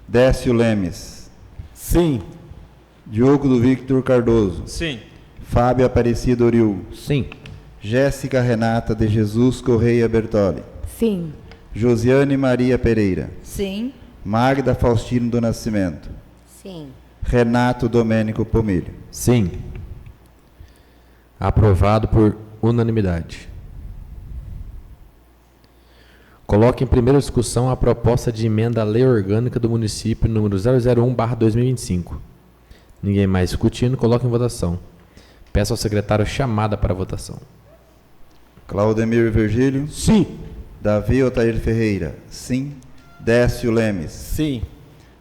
Décio Lemes. Sim. Diogo do Victor Cardoso. Sim. Fábio Aparecido Uriu. Sim. Jéssica Renata de Jesus Correia Bertoli. Sim. Josiane Maria Pereira. Sim. Magda Faustino do Nascimento. Sim. Renato Domênico Pomilho. Sim. Aprovado por unanimidade. Coloque em primeira discussão a proposta de emenda à Lei Orgânica do Município número 001/2025. Ninguém mais discutindo, coloque em votação. Peço ao secretário chamada para a votação. Claudemir Virgílio. Sim. Davi Otair Ferreira. Sim. Décio Lemes. Sim.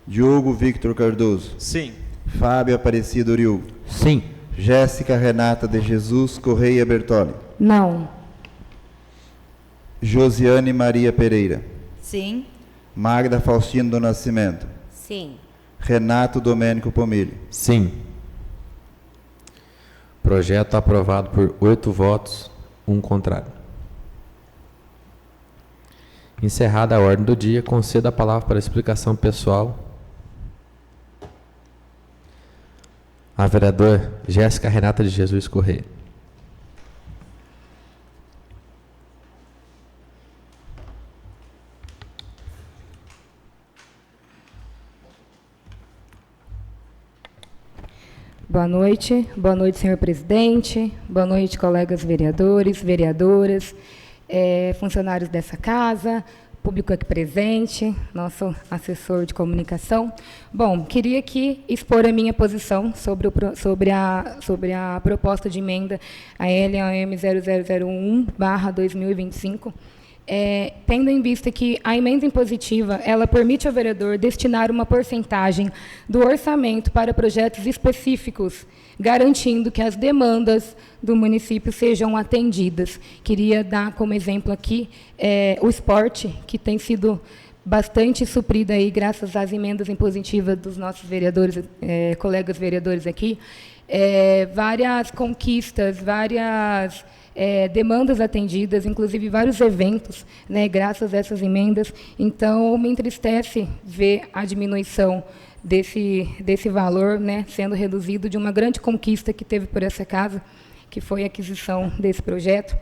Diogo Victor Cardoso. Sim. Fábio Aparecido Uriu. Sim. Jéssica Renata de Jesus Correia Bertoli. Não. Josiane Maria Pereira. Sim. Magda Faustino do Nascimento. Sim. Renato Domênico Pomilho. Sim. Projeto aprovado por 8 votos, 1 contrário. Encerrada a ordem do dia, concedo a palavra para explicação pessoal à vereadora Jéssica Renata de Jesus Correia. Boa noite, senhor presidente, boa noite, colegas vereadores, vereadoras, funcionários dessa casa, público aqui presente, nosso assessor de comunicação. Bom, queria aqui expor a minha posição sobre a proposta de emenda a LAM 0001/2025, tendo em vista que a emenda impositiva, ela permite ao vereador destinar uma porcentagem do orçamento para projetos específicos, garantindo que as demandas do município sejam atendidas. Queria dar como exemplo aqui o esporte, que tem sido bastante suprido aí graças às emendas impositivas dos nossos vereadores, colegas vereadores aqui, várias conquistas, várias demandas atendidas, inclusive vários eventos, né, graças a essas emendas. Então, me entristece ver a diminuição desse valor, né, sendo reduzido, de uma grande conquista que teve por essa casa, que foi a aquisição desse projeto.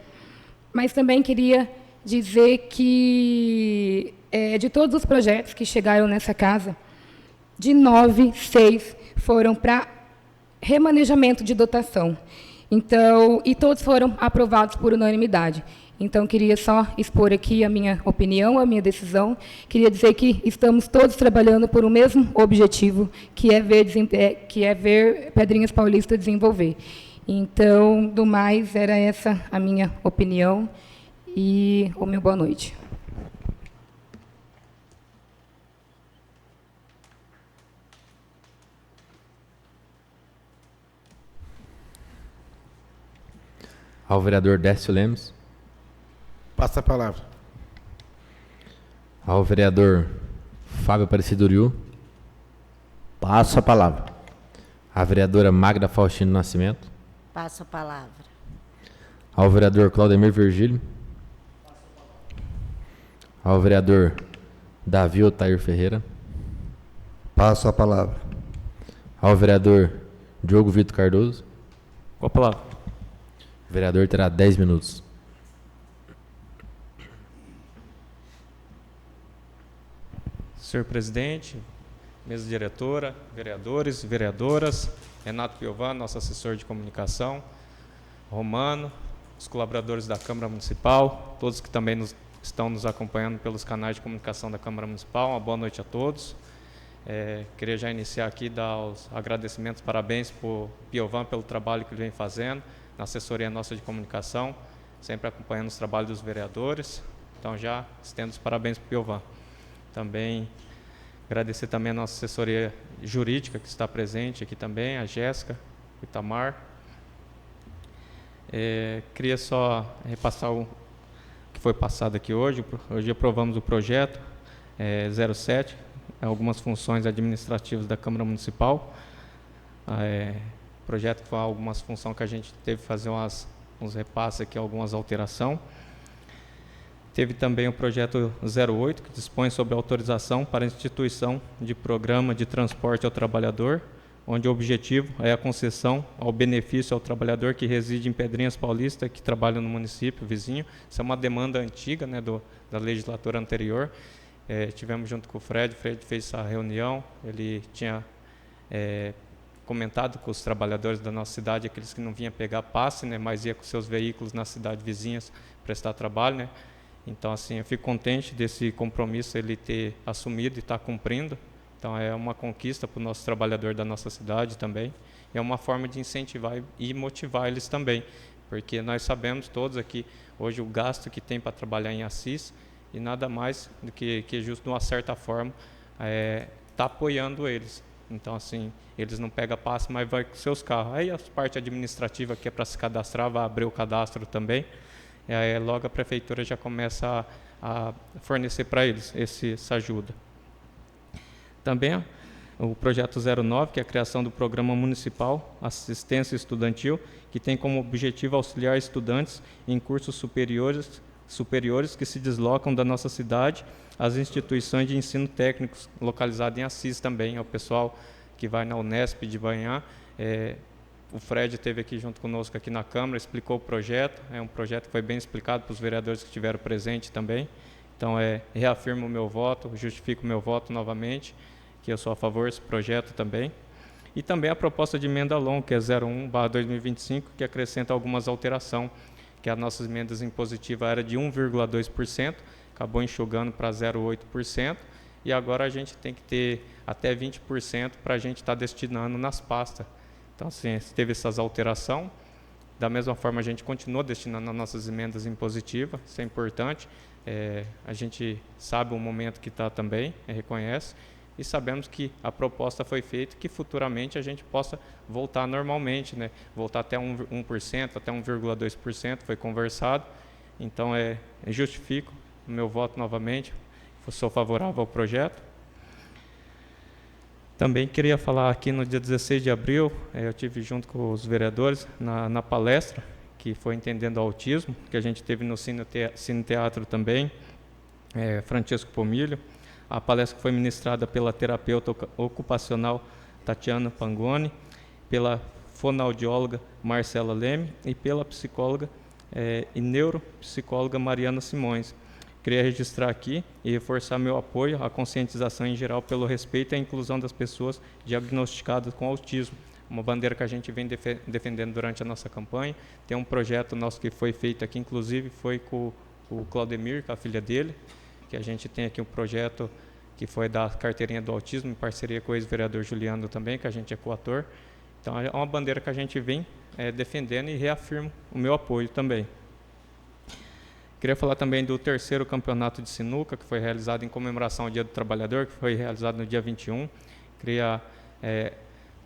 Mas também queria dizer que, de todos os projetos que chegaram nessa casa, de 9, 6 foram para remanejamento de dotação. Então, e todos foram aprovados por unanimidade. Então, queria só expor aqui a minha opinião, a minha decisão. Queria dizer que estamos todos trabalhando por um mesmo objetivo, que é ver Pedrinhas Paulista desenvolver. Então, do mais, era essa a minha opinião e o meu boa noite. Ao vereador Décio Lemes. Passa a palavra. Ao vereador Fábio Aparecido Uriu. Passo a palavra. A vereadora Magda Faustino Nascimento. Passo a palavra. Ao vereador Claudemir Virgílio. Ao vereador Davi Otair Ferreira. Passo a palavra. Ao vereador Diogo Vitor Cardoso. Com a palavra. O vereador terá 10 minutos. Senhor presidente, mesa diretora, vereadores, vereadoras, Renato Piovan, nosso assessor de comunicação, Romano, os colaboradores da Câmara Municipal, todos que também estão nos acompanhando pelos canais de comunicação da Câmara Municipal, uma boa noite a todos. Queria já iniciar aqui, dar os agradecimentos, parabéns para o Piovan pelo trabalho que ele vem fazendo, na assessoria nossa de comunicação, sempre acompanhando os trabalhos dos vereadores. Então já estendo os parabéns para o Piovan. Também agradecer também a nossa assessoria jurídica que está presente aqui também, a Jéssica, o Itamar. Queria só repassar o que foi passado aqui hoje. Hoje aprovamos o projeto 07, algumas funções administrativas da Câmara Municipal. Projeto com algumas funções que a gente teve que fazer uns repasses aqui, algumas alterações. Teve também o projeto 08, que dispõe sobre autorização para a instituição de programa de transporte ao trabalhador, onde o objetivo é a concessão ao benefício ao trabalhador que reside em Pedrinhas Paulista, que trabalha no município vizinho. Isso é uma demanda antiga, né, da legislatura anterior. Tivemos junto com o Fred fez essa reunião, ele tinha comentado com os trabalhadores da nossa cidade, aqueles que não vinham pegar passe, né, mas ia com seus veículos nas cidades vizinhas prestar trabalho, né. Então, assim, eu fico contente desse compromisso ele ter assumido e estar cumprindo. Então, é uma conquista para o nosso trabalhador da nossa cidade também. É uma forma de incentivar e motivar eles também, porque nós sabemos todos aqui, hoje, o gasto que tem para trabalhar em Assis, e nada mais do que justo, de uma certa forma, tá apoiando eles. Então, assim, eles não pegam passe, mas vai com seus carros. Aí a parte administrativa que é para se cadastrar, vai abrir o cadastro também. E aí logo a prefeitura já começa a fornecer para eles essa ajuda. Também o projeto 09, que é a criação do Programa Municipal Assistência Estudantil, que tem como objetivo auxiliar estudantes em cursos superiores que se deslocam da nossa cidade às instituições de ensino técnicos localizadas em Assis também. É o pessoal que vai na Unesp de Banhá. O Fred esteve aqui junto conosco aqui na Câmara, explicou o projeto. É um projeto que foi bem explicado para os vereadores que estiveram presentes também. Então, reafirmo o meu voto, justifico o meu voto novamente, que eu sou a favor desse projeto também. E também a proposta de emenda longa, que é 01/2025, que acrescenta algumas alterações, que as nossas emendas impositivas era de 1,2%, acabou enxugando para 0,8%, e agora a gente tem que ter até 20% para a gente estar destinando nas pastas. Então, assim, teve essas alterações. Da mesma forma, a gente continua destinando as nossas emendas impositivas, isso é importante. A gente sabe o momento que está também, reconhece, e sabemos que a proposta foi feita que futuramente a gente possa voltar normalmente, né? Voltar até 1%, até 1,2%, foi conversado. Então, justifico o meu voto novamente, sou favorável ao projeto. Também queria falar aqui no dia 16 de abril, eu tive junto com os vereadores na palestra, que foi Entendendo o Autismo, que a gente teve no Cine Teatro também, Francisco Pomilho. A palestra foi ministrada pela terapeuta ocupacional Tatiana Pangoni, pela fonoaudióloga Marcela Leme e pela psicóloga e neuropsicóloga Mariana Simões. Queria registrar aqui e reforçar meu apoio à conscientização em geral pelo respeito e à inclusão das pessoas diagnosticadas com autismo, uma bandeira que a gente vem defendendo durante a nossa campanha. Tem um projeto nosso que foi feito aqui, inclusive foi com o Claudemir, com a filha dele, que a gente tem aqui um projeto que foi da carteirinha do autismo, em parceria com o ex-vereador Juliano também, que a gente é coautor. Então, é uma bandeira que a gente vem defendendo e reafirmo o meu apoio também. Queria falar também do 3º campeonato de sinuca, que foi realizado em comemoração ao Dia do Trabalhador, que foi realizado no dia 21. Queria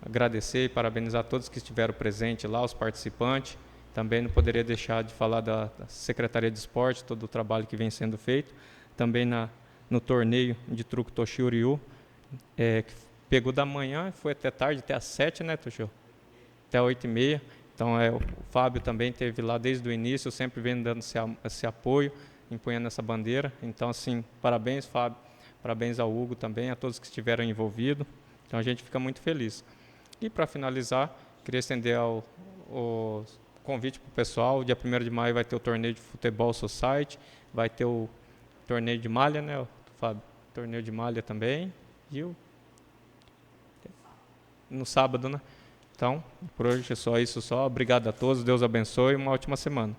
agradecer e parabenizar todos que estiveram presentes lá, os participantes. Também não poderia deixar de falar da Secretaria de Esporte, todo o trabalho que vem sendo feito. Também no torneio de truco Toshio Ryu, que pegou da manhã, foi até tarde, até às 7, né, Toshio? Até 8h30. Então, o Fábio também esteve lá desde o início, sempre vem dando esse apoio, empunhando essa bandeira. Então, assim, parabéns, Fábio, parabéns ao Hugo também, a todos que estiveram envolvidos. Então, a gente fica muito feliz. E, para finalizar, queria estender o convite para o pessoal. Dia 1º de maio vai ter o torneio de futebol society, vai ter o torneio de malha, né, Fábio? Torneio de malha também. E no sábado, né? Então, por hoje é só isso só. Obrigado a todos, Deus abençoe e uma ótima semana.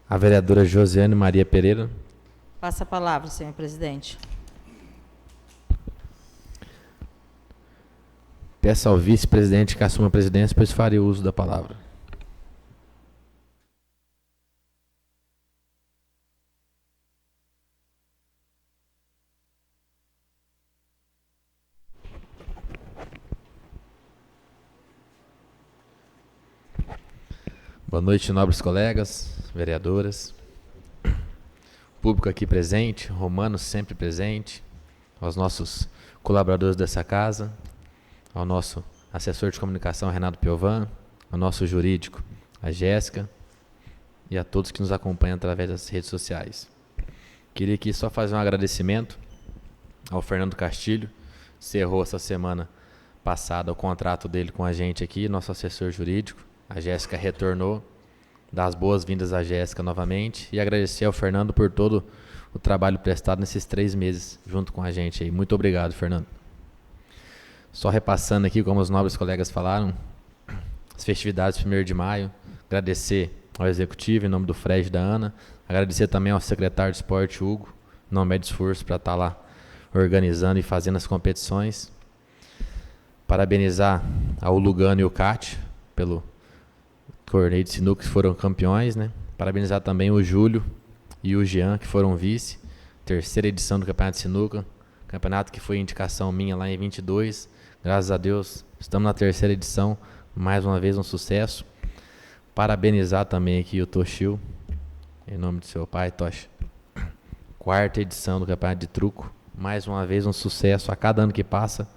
A vereadora Josiane Maria Pereira. Passa a palavra, senhor presidente. Peço ao vice-presidente que assuma a presidência, pois farei uso da palavra. Boa noite, nobres colegas, vereadoras, público aqui presente, Romano sempre presente, aos nossos colaboradores dessa casa, ao nosso assessor de comunicação, Renato Piovan, ao nosso jurídico, a Jéssica, e a todos que nos acompanham através das redes sociais. Queria aqui só fazer um agradecimento ao Fernando Castilho, encerrou essa semana passada o contrato dele com a gente aqui, nosso assessor jurídico. A Jéssica retornou, dar as boas-vindas à Jéssica novamente e agradecer ao Fernando por todo o trabalho prestado nesses 3 meses junto com a gente aí. Muito obrigado, Fernando. Só repassando aqui, como os nobres colegas falaram, as festividades de 1º de maio, agradecer ao executivo em nome do Fred e da Ana, agradecer também ao secretário de esporte, Hugo, não mede esforço para estar lá organizando e fazendo as competições. Parabenizar ao Lugano e o Cate pelo torneio de sinuca que foram campeões, né? Parabenizar também o Júlio e o Jean, que foram vice. 3ª edição do Campeonato de Sinuca. Campeonato que foi indicação minha lá em 22. Graças a Deus, estamos na 3ª edição. Mais uma vez um sucesso. Parabenizar também aqui o Toshio, em nome do seu pai, Toshi. 4ª edição do Campeonato de Truco. Mais uma vez um sucesso a cada ano que passa.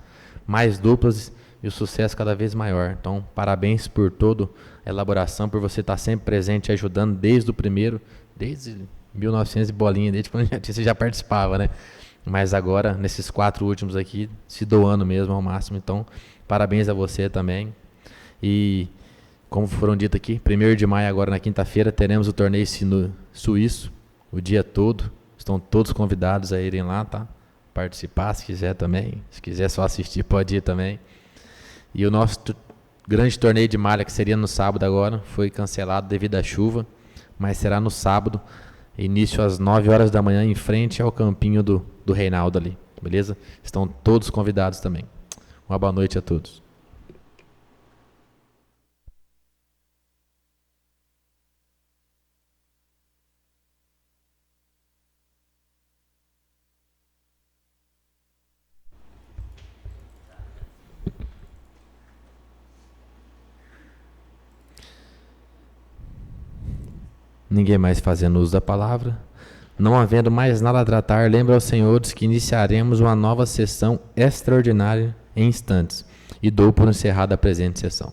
Mais duplas e o sucesso cada vez maior. Então, parabéns por toda a elaboração, por você estar sempre presente, ajudando desde o primeiro, desde 1900 e bolinha, desde quando você já participava, né? Mas agora, nesses 4 últimos aqui, se doando mesmo ao máximo. Então, parabéns a você também. E, como foram dito aqui, 1º de maio, agora na quinta-feira, teremos o torneio suíço, o dia todo. Estão todos convidados a irem lá, tá? Participar, se quiser também. Se quiser só assistir, pode ir também. E o nosso grande torneio de malha, que seria no sábado agora, foi cancelado devido à chuva, mas será no sábado, início às 9 horas da manhã, em frente ao campinho do Reinaldo ali, beleza? Estão todos convidados também. Uma boa noite a todos. Ninguém mais fazendo uso da palavra. Não havendo mais nada a tratar, lembro aos senhores que iniciaremos uma nova sessão extraordinária em instantes. E dou por encerrada a presente sessão.